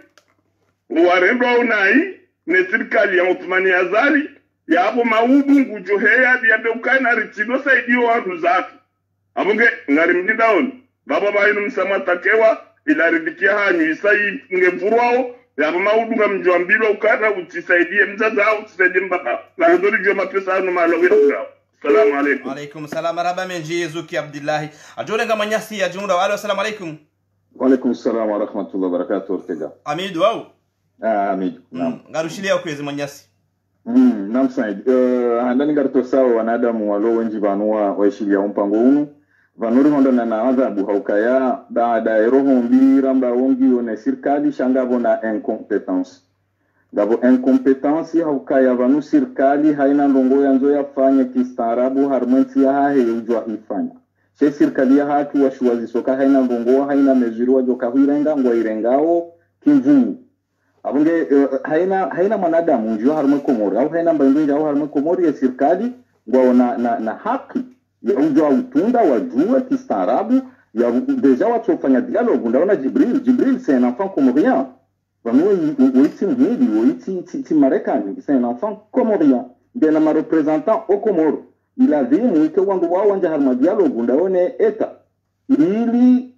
warendo unai ne serikali ya Uthmani Azali yabo maubu ngujoheya diabe ukana ritido saidio wandu zatu abunge ngari mdidaon baba bayinu msamatakewa ilaridikia hanyu isai ngevurwao yabo maubu ngamjwambilo ukana utisaidie mzaza au utisaidie mbaba la ndori jwa mapesa anu malowe ukao. Assalamu alaikum. Alaikum salam marhaba menji zuki Abdullahi ajole ngamanyasi ya jumla wale. Assalamu alaikum. Wa alaikum salam wa rahmatullahi wa barakatuh. Ortega Amidu au Amidu ngarushilia kwezi manyasi namsaid handani garto sawa wanadamu walo wenji vanua waishilia umpango unu vanuri honda na adhabu haukaya baada roho mbira mba wongi one serikali shangavo na incompetence gabo incompetence haukaya vanu serikali haina ndongo yanzo yafanya kistaarabu harmenti ya hahe ujwa ifanya she serikali ya hatu washuwazi soka haina ndongo haina mezuri wajoka huirenga ngwa irengao kinjuu abunge haina mwanadamu njoo harma Komori au haina mbindu au harma Komori ya serikali ngwao na haki ya ujua utunda wajue kistaarabu ya deja watu wafanya dialogue. Ndaona Jibril c'est un enfant comorien vanwe oiti mhidi oiti Marekani c'est un enfant comorien ndena ma représentant au Komoro ila vimu ike wangu wao wanja harma dialogue ndaone eta ili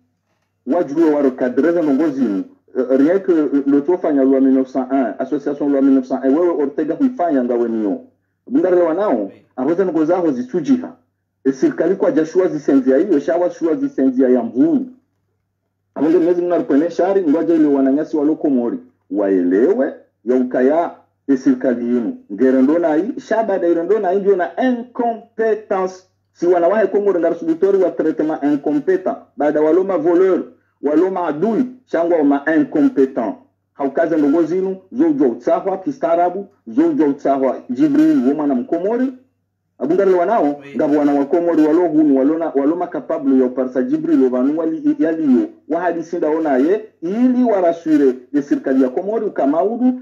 wajue waro kadreza nongozimu rien que le tofanya loi 1901 association loi 1901 wewe Ortega huifanya ngawe niyo bungare wanao aweza ngozaho zisujiha serikali kwa jashua zisenzia hiyo shawa shua zisenzia ya mvuu abonge mwezi mnarupene shari ngoja ile wananyasi wa Komori waelewe ya ukaya serikali yenu ngerendona hii shabada irendona ndio na incompetence si wanawahi Komori ngarusubitori wa traitement incompetent baada waloma voleur waloma adui shangwa ma incompetent haukaza ndongo zinu zojo utsahwa kistaarabu zojo utsahwa Jibril woma Mkomori abungare wanao ngabo wana wa Komori walohunu waloma capable ya parsa Jibril wanu yaliyo wahadisinda onaye ili warasure ya serikali ya Komori ukamaudu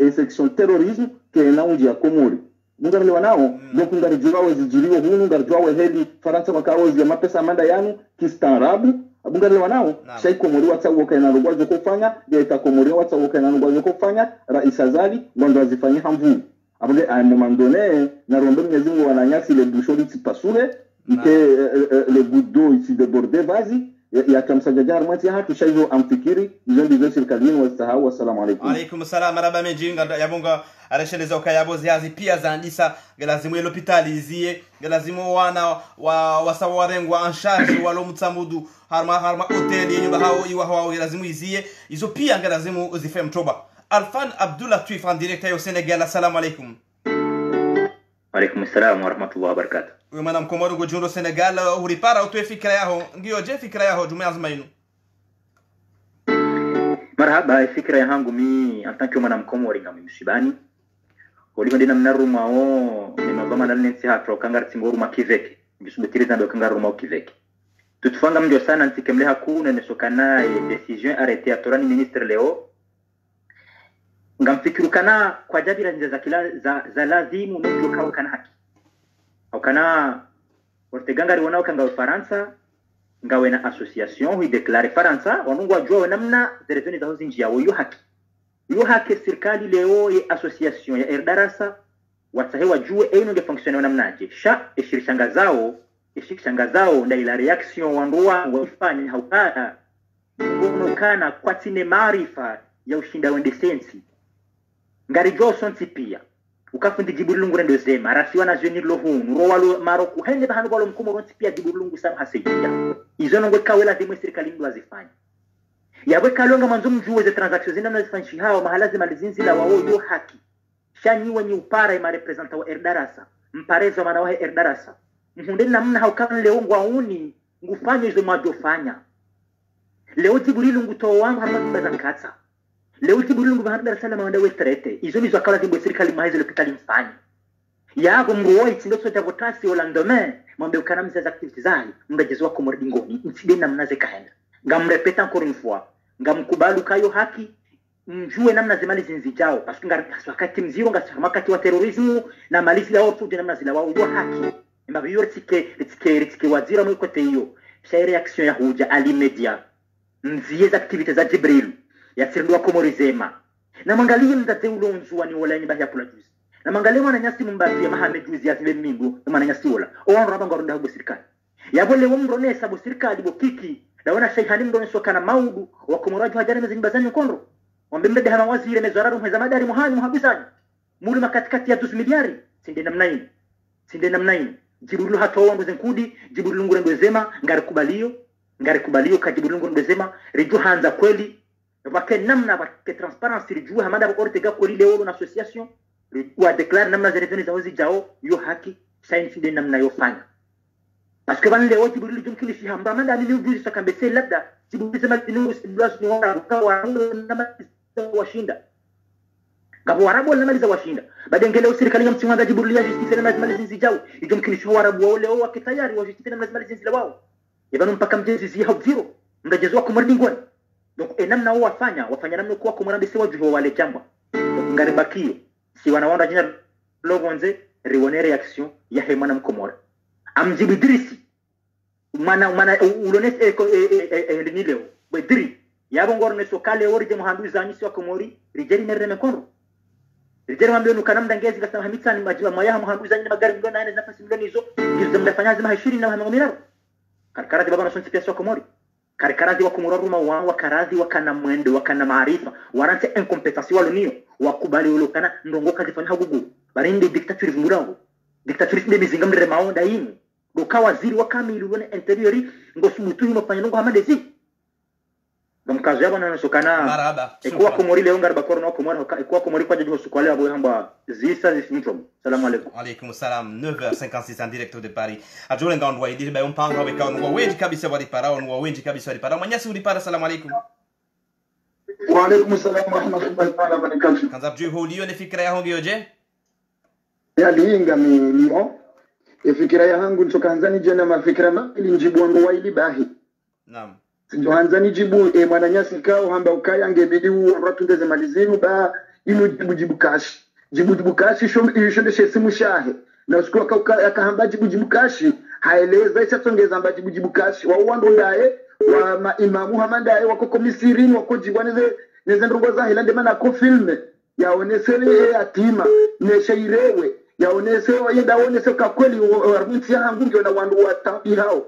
ya section terrorisme ke naunji ya Komori mungar lewanao donc ngar juwa zijiriwa hunu ngar juwa heli Faransa kwa kaozi ya mapesa amanda yanu kistaarabu abungar lewanao shay komori watsa woka na rugwa zo kufanya ya itakomori watsa woka na rugwa zo kufanya rais azali ngondo azifanyia hamvu abunge a un moment donné na rombe Mwenyezi Mungu wananyasi le bouchon pasule ike le goutte d'eau ici débordé vas-y ya kamsajajar mwati hatu shaizo amfikiri izo ndizo serikalini wasahau. Assalamu alaykum. Alaykum salam maraba mejinga yabonga aresheleza ukayabo ziazi pia zaandisa gelazimu l'hôpitalizie gelazimu wana wasawarengwa en charge walo mtsamudu harma hotel yenyu hao iwa hao gelazimu izie izo pia gelazimu zife mtoba. Alfan Abdullah Twif en direct au Sénégal. Assalamu alaykum. Alaykum salam wa rahmatullahi wa barakatuh. Mwana mkomoro go jundo Senegal uripara utoe fikra yao ngiyo je fikra yao jumia azmainu. Marhaba fikra yangu mi en tant que mwana mkomori ngami mshibani oliho ndina mnaruma o nimazoma na nensi hatro kangar tingoru makiveke ngisubutiriza ndo kangar ruma ukiveke tutufanga mjo sana ntikemle hakuna nesokana decision arrêté atorani ministre Leo ngamfikiru kana kwa jabira nje za lazimu mjo kawa kana haki au kana ortegangari wanao kanga Faransa ngawe na association hui declare Faransa wanungwa jua namna zereveni za hozi njia yo haki serikali Leo ye association ya Erdarasa watahewa jue eno nge fonctionne namnaje sha ishirishanga zao nda ila reaction wanduwa wafanya haukana kana kwa tine maarifa ya ushinda wende sensi ngari Johnson pia ukafundi Jiburilungu rendo zema rasiwa na jeni lohunu rowalo maroku hende bahanu balo mkumo ronti pia Jiburilungu samu hasejia izono ngwe kawela zimwe serikali ndu wazifanya yawe kalonga manzo mjuwe ze transactions zina nazifanshi hao mahalazi malizinzi la wao yo haki shanyi wenye upara ima representa wa Erdarasa mparezo mana wahe Erdarasa mhunde namna haukana Leo ngwauni ngufanya izo majofanya Leo Jiburilungu towa wangu hamadu mbazakata Leo Jiburilungu bahanu Dar es Salaam wanda westrete izo nizo akala zimwe serikali mahizo lepitali mfanya yago mruwa itindoto javotasi o landome mwambe ukanamiza za activity zahi mbejezo wako mordingoni nside namna zekaenda ngamrepeta encore une fois ngamkubalu kayo haki mjue namna zimali zinzijao paske wakati mziro wakati wa terrorismu na malisi ya otu namna zila wao yo haki mbabiyo ritike wazira mwiko teyo shay reaction ya huja alimedia mziye za activity za Jibril ya sirindwa komorizema na mangalie mzate ulonzuwa ni wala nyibahi ya pula juzi na mangalie wana nyasi mbati ya Mohamed juzi ya zile mingu na mana nyasi wala owan raba ngaronda hugo sirikali yabole wumrone sabu sirikali bokiki dawana shaykhani mdone sokana maudu wa kumuraju hajari mezini mkondo wambembe hama wazire mezararu mweza madari muhani muhabisani muri makatikati ya 2 miliari sinde namna ino Jiburilungu hatowa ndo zenkudi Jiburilungu ndo zema ngari kubaliyo ka Jiburilungu ndo zema reju hanza kweli wake namna wake transparency reju hamada wa Ortega kweli Leo na association wa declare namna zereveni za hozi jao yo haki science sinde namna yo fanya parce que ban Leo Jibril jumkili si hamba manda ni ujuzi sakambese labda Jibril sema ni blas ni wala kwa na washinda ngabo warabu na maliza washinda badengele serikali ya mtsimanga Jibril ya justice na maliza zijao jumkili si warabu wale wao wakitayari wa justice na maliza zile wao yabanu mpaka mjezi zi hao zero ngajezwa kumardingoni donc enamna wafanya namna kwa kumrandisi wajuho wale jamba ngaribakio si wanaona jina logonze rione reaction ya hemana mkomora amjibu Idrisi mana ulones ni Leo bedri yabo ngoro ne sokale orije muhandu zanyisi wa komori rijeri nere mekono rijeri mambio nukanamda ngezi kasema hamitsani majiwa mayaha muhandu zanyi magari milioni 8 nafasi milioni hizo ngizo mdafanya zima 20 na hamamilaro karkarazi baba nasonti pia wa komori karkarazi wa komoro ruma wa karazi wa kana mwendo wa kana maarifa warante incompetence walo niyo wakubali ulokana ndongo kazi fanya hagugu barinde dictature vumurango dictature sinde mizinga mre maonda yinu doka waziri wa kamili wone interiori ngosubutu himo fanya ngo hamadezi mkazo yabo na sokana ekuwa komori Leo ngarba korno komori ekuwa komori kwa jaji sukwale abo hamba zisa zisintrom. Salam alaykum. Alaykum salam. 9h56 en direct de Paris ajole ngandwa idi ba umpanga wabeka ngo wenji kabisa wali para ngo wenji kabisa wali para manyasi uli para. Salam alaykum. Wa alaykum salam wa rahmatullahi wa barakatuh. Kanza bju holio ne fikra ya hongi oje ya linga mi limo fikira yangu nitokanzani jana mafikira mali njibu wangu waili bahi naam njohanzani jibu mwananyasi kao hamba ukaya ngebidi watu ndeze malizinu ba ino jibu kashi jibu kashi shondeshe simu shahe na usiku akahamba jibu kashi haeleza isatongeza amba jibu kashi wa uwando ndaye wa maimamu hamandaye wako komisirini wako jibwaneze neze ndongo za hilande mana ko filme yaonesele yatima neshairewe yaonese yenda onese kwa kweli arminti ya hangungi na wandu watambi hao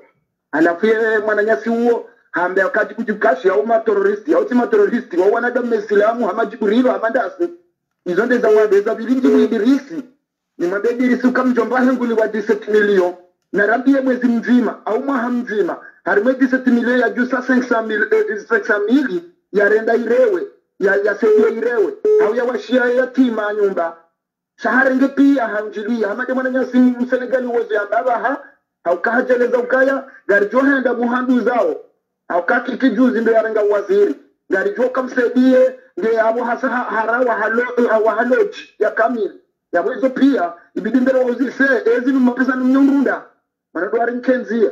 alafu mwananyasi huo hambe wakati kujikashi au materoristi au tima teroristi wa wanadamu Islamu hamajiburilo hamandasi izo ndeza mwabeza bilingi Idirisi ni mwabeza Idirisi ukamjomba henguli wa 17 milioni na rabie mwezi mzima au mwaha mzima harimwe 17 milioni ya jusa 500 mili ya renda irewe ya sedia irewe au ya washia yatima nyumba shaharenge pia hanjilia hamade mwananyasi msenegali uwezo ya baba au kahajeleza ukaya gari johenda muhandu zao au kaki kijuzi ndo yarenga waziri gari joka msaidie nge abo hasa harawa haloji ya kamili ya mwezo pia ibidi mbele wazise ezi numapesa mnyongunda manadwari nkenzia.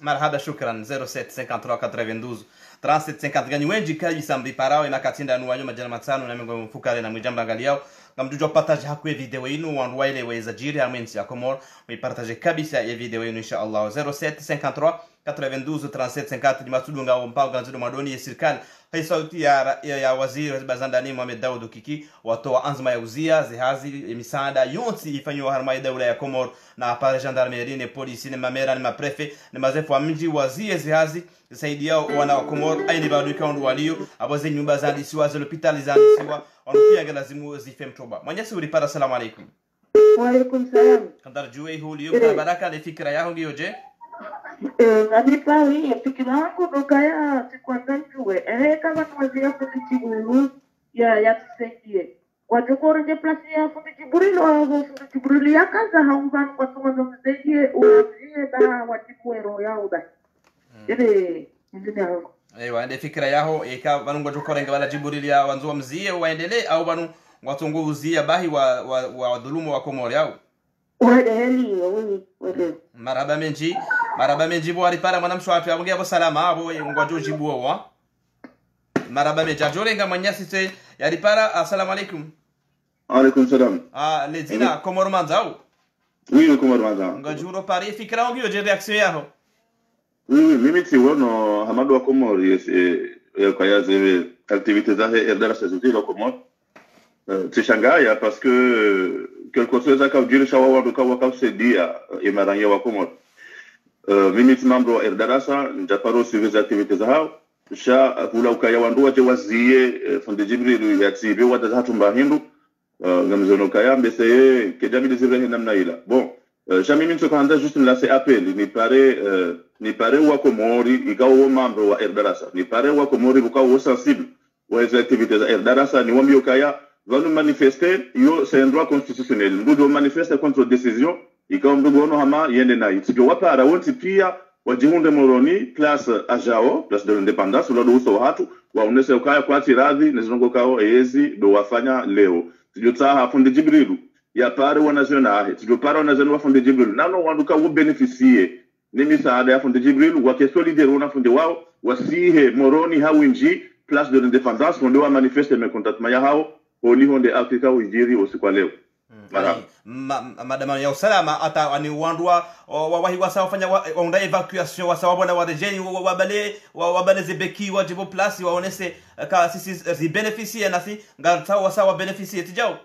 Marhaba, shukran. 075392 3750 ganyi wenji kaji sambi parao ina katinda nuwanyo majana matano na mingo mfukale na mwijamba ngaliao ngamdujo partage hakwe video inu wanduwa ile weza jiri hamwensi ya komor partage kabisa ya video inu insha Allah. 0753 92 3750 di masudu nga mpao ganzido madoni ya sirikali hai sauti ya waziri wa bazandani Mohamed Daoud Kiki watoa anzima ya uzia zihazi misaada yonsi ifanyo harma ya daula ya Komor na pale gendarmerie ne polisi ne mamera ne maprefe ne mazefu wa mji wazie zihazi saidia wana wa Komor aini badu kaundu walio abaze nyumba zandi siwa za hospitali zandi siwa wanupia galazimu zifem toba. Mwenyezi ulipata. Salamu alaikum. Wa alaikum salam. Kandar juwe huliyo kuna baraka le fikra yao ngiyo je? Anipa hii fikira yangu nukaya sikuanza njue kama tuwazia fundi Jibril ya tusaidie wajokoro nje plasi ya fundi Jibril wa fundi Jibril ya kaza haunganu kwa tuwazo msaidie uwazie ba watipuwe roho yao da ile ndini yangu ende fikira yao eka banu ngojokoro nge wala Jibril ya wanzuwa mzie waendele au banu watungu uzia bahi wa dhulumu wa Komori yao wade heli wade maraba menji bo aripara mwana mshwapi abungia bo salama abo ngwajo jibu wa maraba menji ajorenga manyasi se yaripara. Assalamu alaikum. Alaikum salam. Lezina Komor manzao oui Komor manzao ngajuro pari fikra ongi oje reaction yao oui mimi ti wono hamadu wa Komor ya kaya zeve activités za erdara sezoti la Komor tishangaya parce que quelque chose aka ujiri shawa wadu kawa sedia imaranya wa Komor. Mimi timambo wa erdarasa njaparo suivi za activities hao sha hula ukaya wanduwa je wazie fundi Jibril ya tsibi wada hatu mbahindu ngamzono kaya mbese kejami dizire namna ila bon sha mimi ntokaanza juste nlase appel ni pare wa Komori ikawo mambo wa erdarasa ni pare wa Komori bukawo sensible wa hizo activities za erdarasa ni wambi ukaya vanu manifester yo c'est un droit constitutionnel ndudo manifester contre décision ikawa mdogo ono hama yende na itijo wapa arawonti pia wajihunde moroni place ajao place de l'indépendance ulodo uso watu waunese ukaya kwa tiradhi nezinongo kao eezi do wafanya leo tijo taha fundi Jibrilu ya pare wanaziona ahe tijo pare wanaziona fundi Jibrilu nano wanduka ubeneficie ni misaada ya fundi Jibrilu wake solidaire wana fundi wao wasihe moroni hawinji place de l'indépendance wonde wa manifeste mekontatma ya hao oni honde Afrika ujiri usikwa leo. Madama ya usalama ata ani wandwa wahi wasa wafanya waunda evacuation wasa wabona warejeni wabale zebeki wajibu plasi waonese ka sisi zibeneficie nasi ngata wasa wabeneficie tijao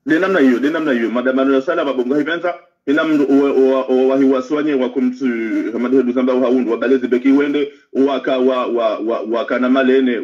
de namna hiyo madama ya usalama bongo hivenza ina mndu wahi waswanye wakumtu hamadu duzamba haundu wabale zebeki wende waka na malene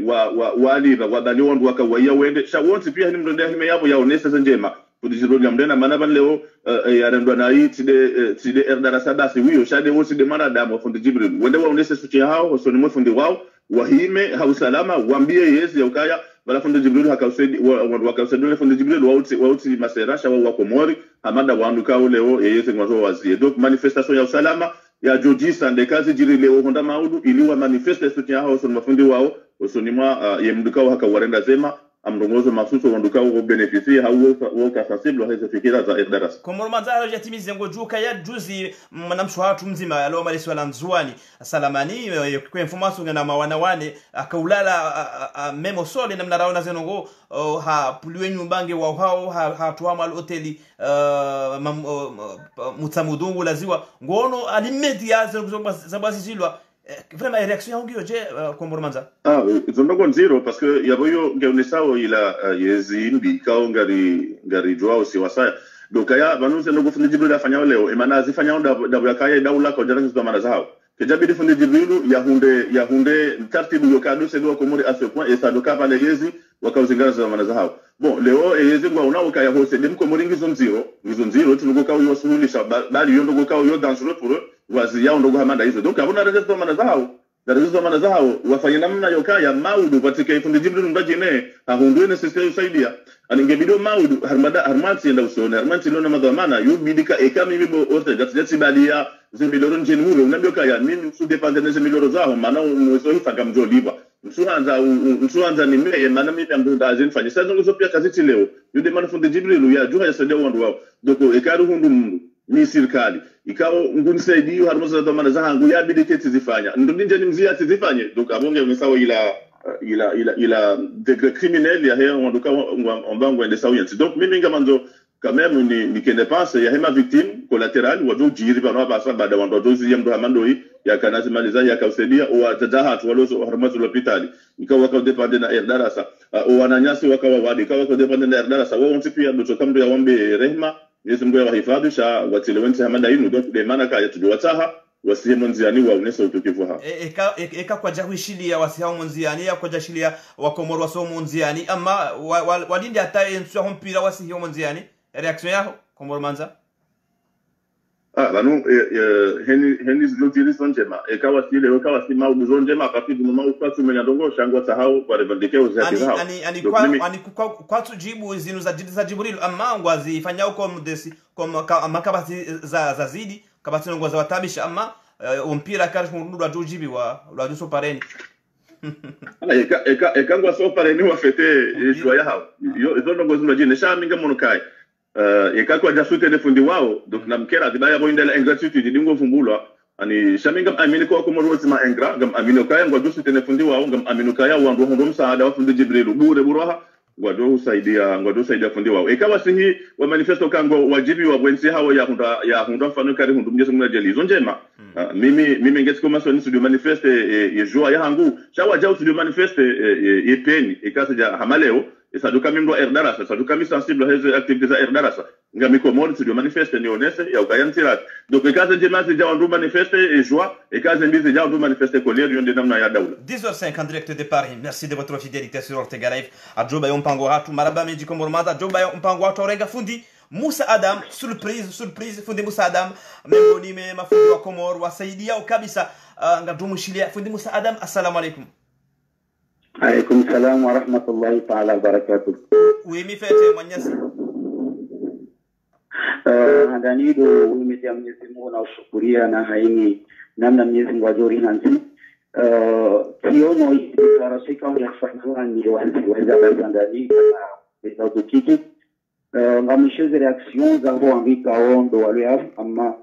waliva wabali wandu waka waya wende sha wonti pia ni mndu ndia hime yabo yaonese njema kudijiro nyamdena manaban leo yarendwa na hii tide erdarasa basi wiyo shade wosi de manadamu fundi Jibril wende waonese suchi hao wasoni mfundi wao wahime hausalama wambie yesi ya ukaya wala fundi Jibril wakausedi fundi Jibril wauti maserasha wa Komori hamada wandu kao leo yesi ngwazo wazie donc manifestation ya usalama ya joji sande kazi jiri leo honda maudu iliwa manifeste suchi hao wasoni mafundi wao wasoni mwa yemduka haka warenda zema amrongozo masuso wanduka uko beneficia hauo ka sensible hizo fikira za darasa Komoro manzaro jatimize ngojuka ya juzi mwanamshu watu mzima yalo mali swala nzuani salamani kwa information na mawana akaulala memo sole na mnaraona zenongo ha puliwe nyumbange wa hao ha tuama hoteli mutamudungu laziwa ngono alimedia zabasi zilwa vraiment réaction yangu je Komoro manza zondogo nziro parce que yaboyo ngeunisao ila yezimbi kao ngari joao si wasaya donc ya banuze ndo gufundi Jibril afanya leo emana azifanya dabu ya kaya daula kwa jana nzito mana zao kejabi fundi Jibril yahunde tartibu yokado sedo Komori à ce point et ça doka pale yezi wakauzingana za mana zao bon leo yezi ngwa unao kaya hose dem Komori ngizo nziro tunugo kao yo sululisha bali yo ndo kao yo dangereux pour eux wazi yao ndo hamanda hizo donc abuna rejesto mana zao wafanye namna yokaya maudu katika fundi Jibril ndajine ahundwe na sisi usaidia aningebido maudu harmanti enda usone harmanti lona madhamana yubidika ekami bibo ote gatijati badia zemiloro njenuru unabioka ya mimi su depende na zemiloro zao maana unwezo hifanga mjoliba msuanza ni meye maana mimi amdunda azinfanye sasa ngozo pia kaziti leo yude mana fundi Jibril ya juha yasaidia wandu wao doko ekaru hundu mundu ni serikali ikao ngunisaidio harmoza dhamana za hangu ya bidike tizifanya ndinje ni mzia tizifanye donc abonge umesawa ila degré criminel ya hea wanduka ombango ende sawiyanti donc mimi ngamanzo quand même ni kene pense ya hema victime collatérale wado jiri bana basa bada wando dozi yamdo hamandoi ya kanazi maliza ya kausedia o atajaha tu walozo harmazu l'hôpital ikawa ka depende na erdarasa o wananyasi wakawa wadi ikawa ka depende na erdarasa wao ntipia ndo kamdo ya wambe rehma Yesu mgoya wa hifadhi sha watilewenzi hamanda inu donc de manaka ya tujiwataha wasihe monziani wa unesa utukivu ha eka kwa jahuishilia wasiha monziani ya kwa jashilia wakomoro waso monziani ama walindi hata ensu mpira wasihe monziani reaction yao Komoro manza banu heni zilotiri sonjema eka wasi maudu zonjema partir du moment où kwa tumenya dongo shangwa sahau kwa revendike uzati zao ani kwa tujibu zinu za Jibril ama ngwazi fanya uko mdesi kama kabati za zidi kabati ngwaza watabisha ama mpira karish mundu wa tujibi wa duso pareni ala eka ngwa so pareni wa fete joya hao yo zono ngwazi mjini shaminga monokai kwa jasute de fundi wao donc namkera dibaya boinda la ingratitude dingo fumbulwa ani shaminga amini kwa Komoro sima engra ngam amini kaya ngwa jasute de fundi wao ngam amini kaya wandu hondo msaada wa fundi Jibril bure buroha ngwado usaidia fundi wao ekawa sihi wa manifesto kango wajibi wa bwensi hawa ya hunda mfano kari hundu mjesu muna jeli zonjema mimi ngeti koma so ni studio manifeste ye joa ya hangu shawa jao studio manifeste ye peni ekasa ja hamaleo saduka mimdo erdarasa saduka mi sensible hizo activities za erdarasa ngami Komoro studio manifeste ni onese ya ukayantirat donc ekaza jemasi ja wandu manifeste et joie ekaza mbizi ja wandu manifeste colère yonde namna ya daula 10h05 en direct de Paris. Merci de votre fidélité sur Ortega Live. Adjoba yompango hatu maraba meji Komoro manza adjoba yompango hatu orenga fundi Musa Adam surprise fundi Musa Adam memboni me mafundi wa Komoro wasaidia kabisa ngadumushilia fundi Musa Adam assalamu alaikum. Alaikum salam wa rahmatullahi ta'ala wa barakatuh. Uimi fete mwanyasi. Handanido uimi ya Mwenyezi Mungu na ushukuria na haini namna Mwenyezi Mungu ajori nansi. Kiono hii deklarasyon kama ya kufanywa ni weza bazandani na udukiki. Ngamisheze reaksyon za huwa angika ondo wale ama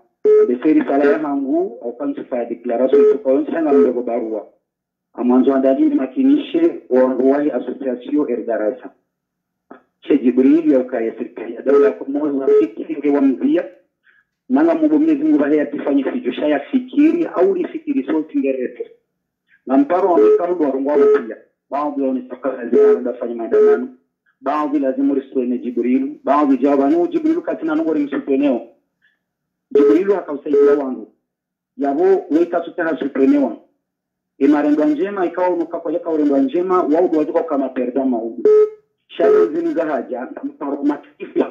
beseri sala ya hangu au kansi fa deklarasyon tukaon sanga mbego barua. Amanzo andani makinishe wahi association erdarasa che Jibril ya kaya serikali ya daula Komoro na fikiri wa mzia nanga Mungu Mwenyezi Mungu bale atifanye fijo shaya fikiri au lifikiri sote ngerete na mparo wa mikamu wa rungwa pia baadhi wanataka lazima ndafanye maandamano baadhi lazima ristone Jibril baadhi jawabano Jibril katina ngori msupeneo Jibril akausaidia wangu yabo weka tutana supeneo imarendo njema ikawa unuka yaka urendo njema wao wajuka kama perdama huko shale zini za haja mparo matifu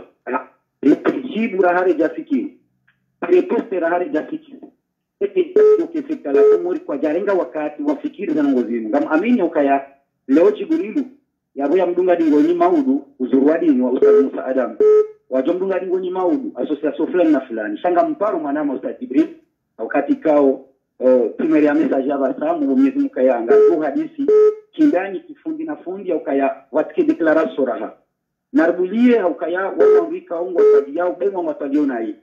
jibu rahari jafiki preposte rahari jafiki ukifika la Komoro kwa jarenga wakati wafikiri za ngozini ngam amini ukaya leo Jibrilu yabo ya mdunga dingoni maudu uzurwadi ni wa Ustaz Musa Adam wajomdunga dingoni maudu association fulani na fulani shanga mparo mwanama Ustaz Jibril wakati kao tumeria message abasa mu Mwenyezi Mungu kayanga tu hadisi kindani kifundi na fundi au kaya watike declaration raha narbulie au kaya wandika ongo tadia ubema matalio nai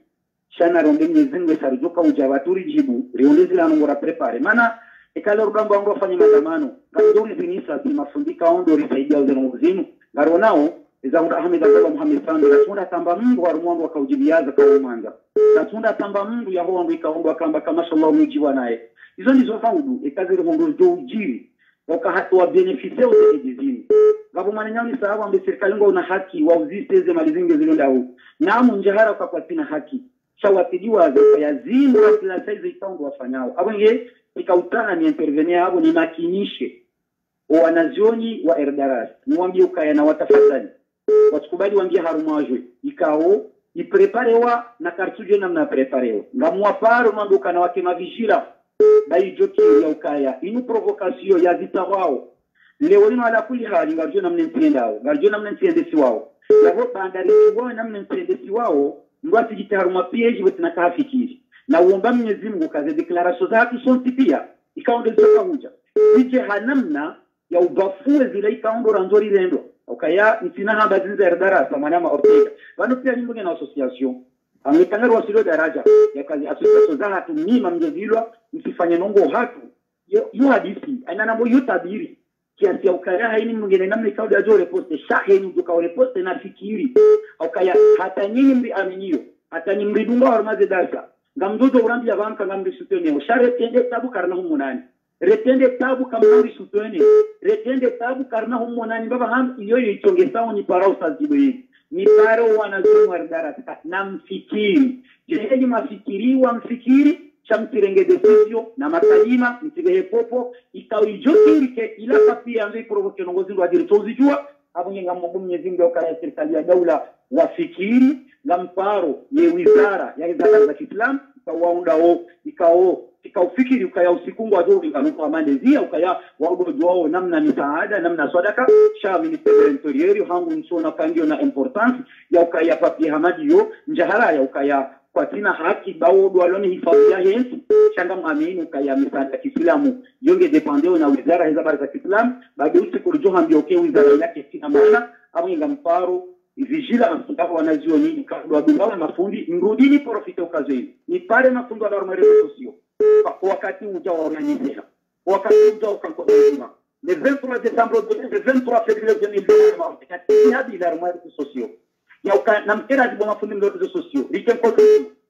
shana ronde Mwenyezi Mungu sarijoka ujabaturi jibu riondezi la ngora prepare mana ikalo rugamba ngo fanya maandamano ngandori zinisa simafundika ondo risaidia uzeno zinu ngaronao izamura Ahmed Abdalla Muhammad Sandi ratunda tamba Mungu warumwangu wakaujibiaza kwa umanga ratunda tamba Mungu ya hondo ikaomba akamba kama shallahu mujiwa naye hizo ndizo faudu ikazi hondo jo ujiri wakahatu wa beneficia uzejizini ngabo mananyani sababu ambe serikali ngo una haki wa uziseze malizinge zilondao na munjahara kwa kwatina haki shawatidiwa za yazimu kila saizi ikaomba wafanyao abenge ikautana ni intervenir hapo ni makinishe wanazioni wa Erdaras niwaambie ukaya na watafadhali watukubali waambie harumajwe ikao ipreparewa na kartuje namna preparewa ngamwa paro manduka na wake mavijira bai joki ya ukaya inu provocation ya zita wao leo lino ala kuli hali ngarjo namna ntendao ngarjo namna ntendesi wao yabo bandari wao namna ntendesi wao ngwati jitaruma pieji wetina kafikiri na uomba Mwenyezi Mungu kaze declaration zake sonti pia ikaondoza kahuja ije hanamna ya ubafue zile ikaondora nzori rendo ukaya ntina hamba zinza Erdarasa manama Ortega bano pia nyimbo na association ametangaza wasilo daraja ya kazi association za hatu mima mjezilwa msifanye nongo hatu yo hadisi aina nambo yutabiri kiasi ya ukaya haini mwingine namna ikauda jore poste shaheni duka ole poste na fikiri ukaya hata nyinyi mbi aminio hata nyinyi mridunga hormaze darsa ngamdodo urambi ya banka ngambi sutene ushare tende tabu karna humunani retende tabu kamuri sutene retende tabu karna humunani baba ham iyo ichongesao ni parao sazibo hii ni parao wanazungu Erdarasa na mfikiri jeheli mafikiriwa mfikiri chamtirenge decision na makalima mtigehe popo ikawijokirike ila papi yanzu provoke nongozi wa diritozi jua abunye ngamungu Mwenyezi Mungu ukaya serikali ya daula wafikiri ngamparo ye wizara ya idara za Kiislamu kawaundao ikaufikiri ukaya usikungu wazuri nganuko amandezia ukaya wagojo wao namna misaada namna sadaka sha ministeri interior hangu nsona kangio na importance ya ukaya papi hamadiyo njahara ya ukaya kwa tina haki baodo waloni hifadhi ya hensi shanga mwamini ukaya misaada Kiislamu yonge dependeo na wizara ya habari za Kiislamu baada usikurujoha mbioke wizara yake kina maana abunga mparo vigilance hapo wanazioni kwa dunia mafundi mrudini profite ukazeni ni pale mafundo wa marezo sio wakati ujao organizera wakati ujao kwa nzima le 23 décembre le 23 février 2020 kati hadi la marezo sio ya na mkera zibo mafundi marezo sio likenko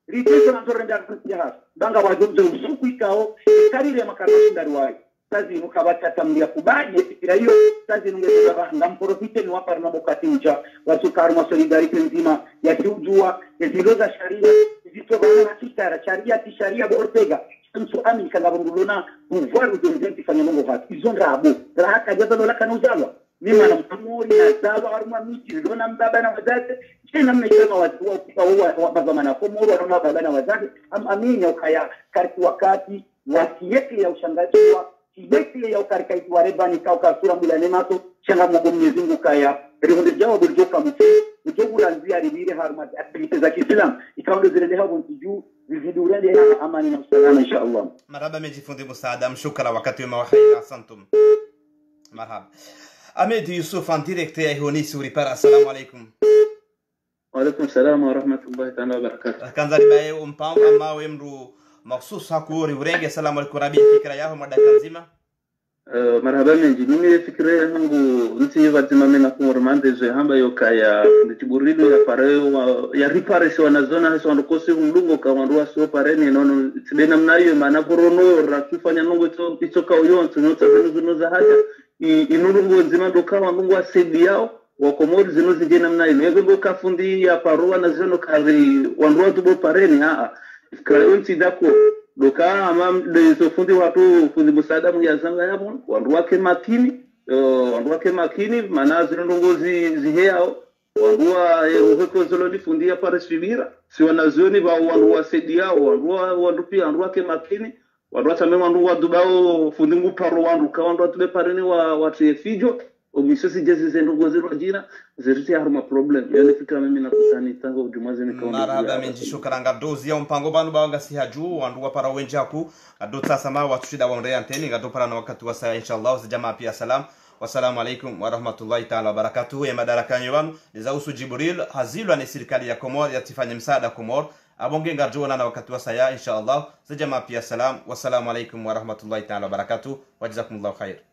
rite na zorenda kutia banga wajumbe usiku ikao karire makarasi ndariwai kazi nukabata tamlia kubanye fikira hiyo kazi nungeza ngamprofite ni wapa na bokati uja wasukaru ma solidarity nzima ya kiujua eziloza sharia zito bana hakika sharia Ortega mtu amini kanga ngulona pouvoir udonzenti fanya mungu haki izonga abo rahaka jaza lola kanuzalwa mima na mtamori na zalwa aruma miti lona mbaba na wazazi tena mmesema watu wa baba na komoro na baba na wazazi amini ukaya karti wakati wasiyeke ya ushangaji wa kibeki ya ukarikaiti wa rebani kauka sura mulane mato shanga mwa Mwenyezi Mungu kaya rihonde jawa burjoka mti ujogu lanzia ribire harumati activities za Kiislamu ikaonde zile hapo ntiju vizidurende amani na usalama inshallah marhaba mejifundi musaada mshukara wakati wa khair asantum marhaba Ahmed Yusuf en direct ya honi suri para assalamu alaykum wa alaykum salam wa rahmatullahi ta'ala wa barakatuh kanzari bae umpamba ma wemru مخصوص hakuri urenge salamu alaykum rabi fikra yao madaka nzima marhaba menji mimi fikra yangu nti vazima mena kumormande je hamba yokaya nditiburido ya pareo ya reparation na zona haso ndokosi mlungo kama ndo sio pareni nono tibena mnayo maana borono rakufanya nongo itoka uyonto nota zino za haja inulungo nzima ndokawa nongo asedi yao wakomori zino zingine mnayo nego kafundi ya paroa na zino kari wandoa tubo pareni kaunti dako doka ama de fundi watu fundi musada muyazanga yabo wandu wake makini maana zilongo ziheo wandu wa ruheko zoloni fundi ya parasibira si wanazioni ba wandu wasedia wandu pia wandu wake makini wandu watame wandu wadubao fundi nguparo wandu ka wandu atube pareni wa TFijo omisho si jezi zendo gozi rajina ziriti haruma problem yani fikra mimi nakutani tango jumaze nikaona marhaba menji shukranga dozi ya mpango banu bawanga si haju wandu wapara wenjaku adota sama watushida waonde anteni ngado para na wakati wa saa inshallah jamaa pia salam wassalamu alaikum wa rahmatullahi ta'ala wa barakatuh ya madarakani wanu nizausu Jibril hazilwa ni serikali ya Komor yatifanya msaada Komor abonge ngarjona na wakati wa saa inshallah jamaa pia salam wassalamu alaikum wa rahmatullahi ta'ala wa barakatuh wa jazakumullahu khair.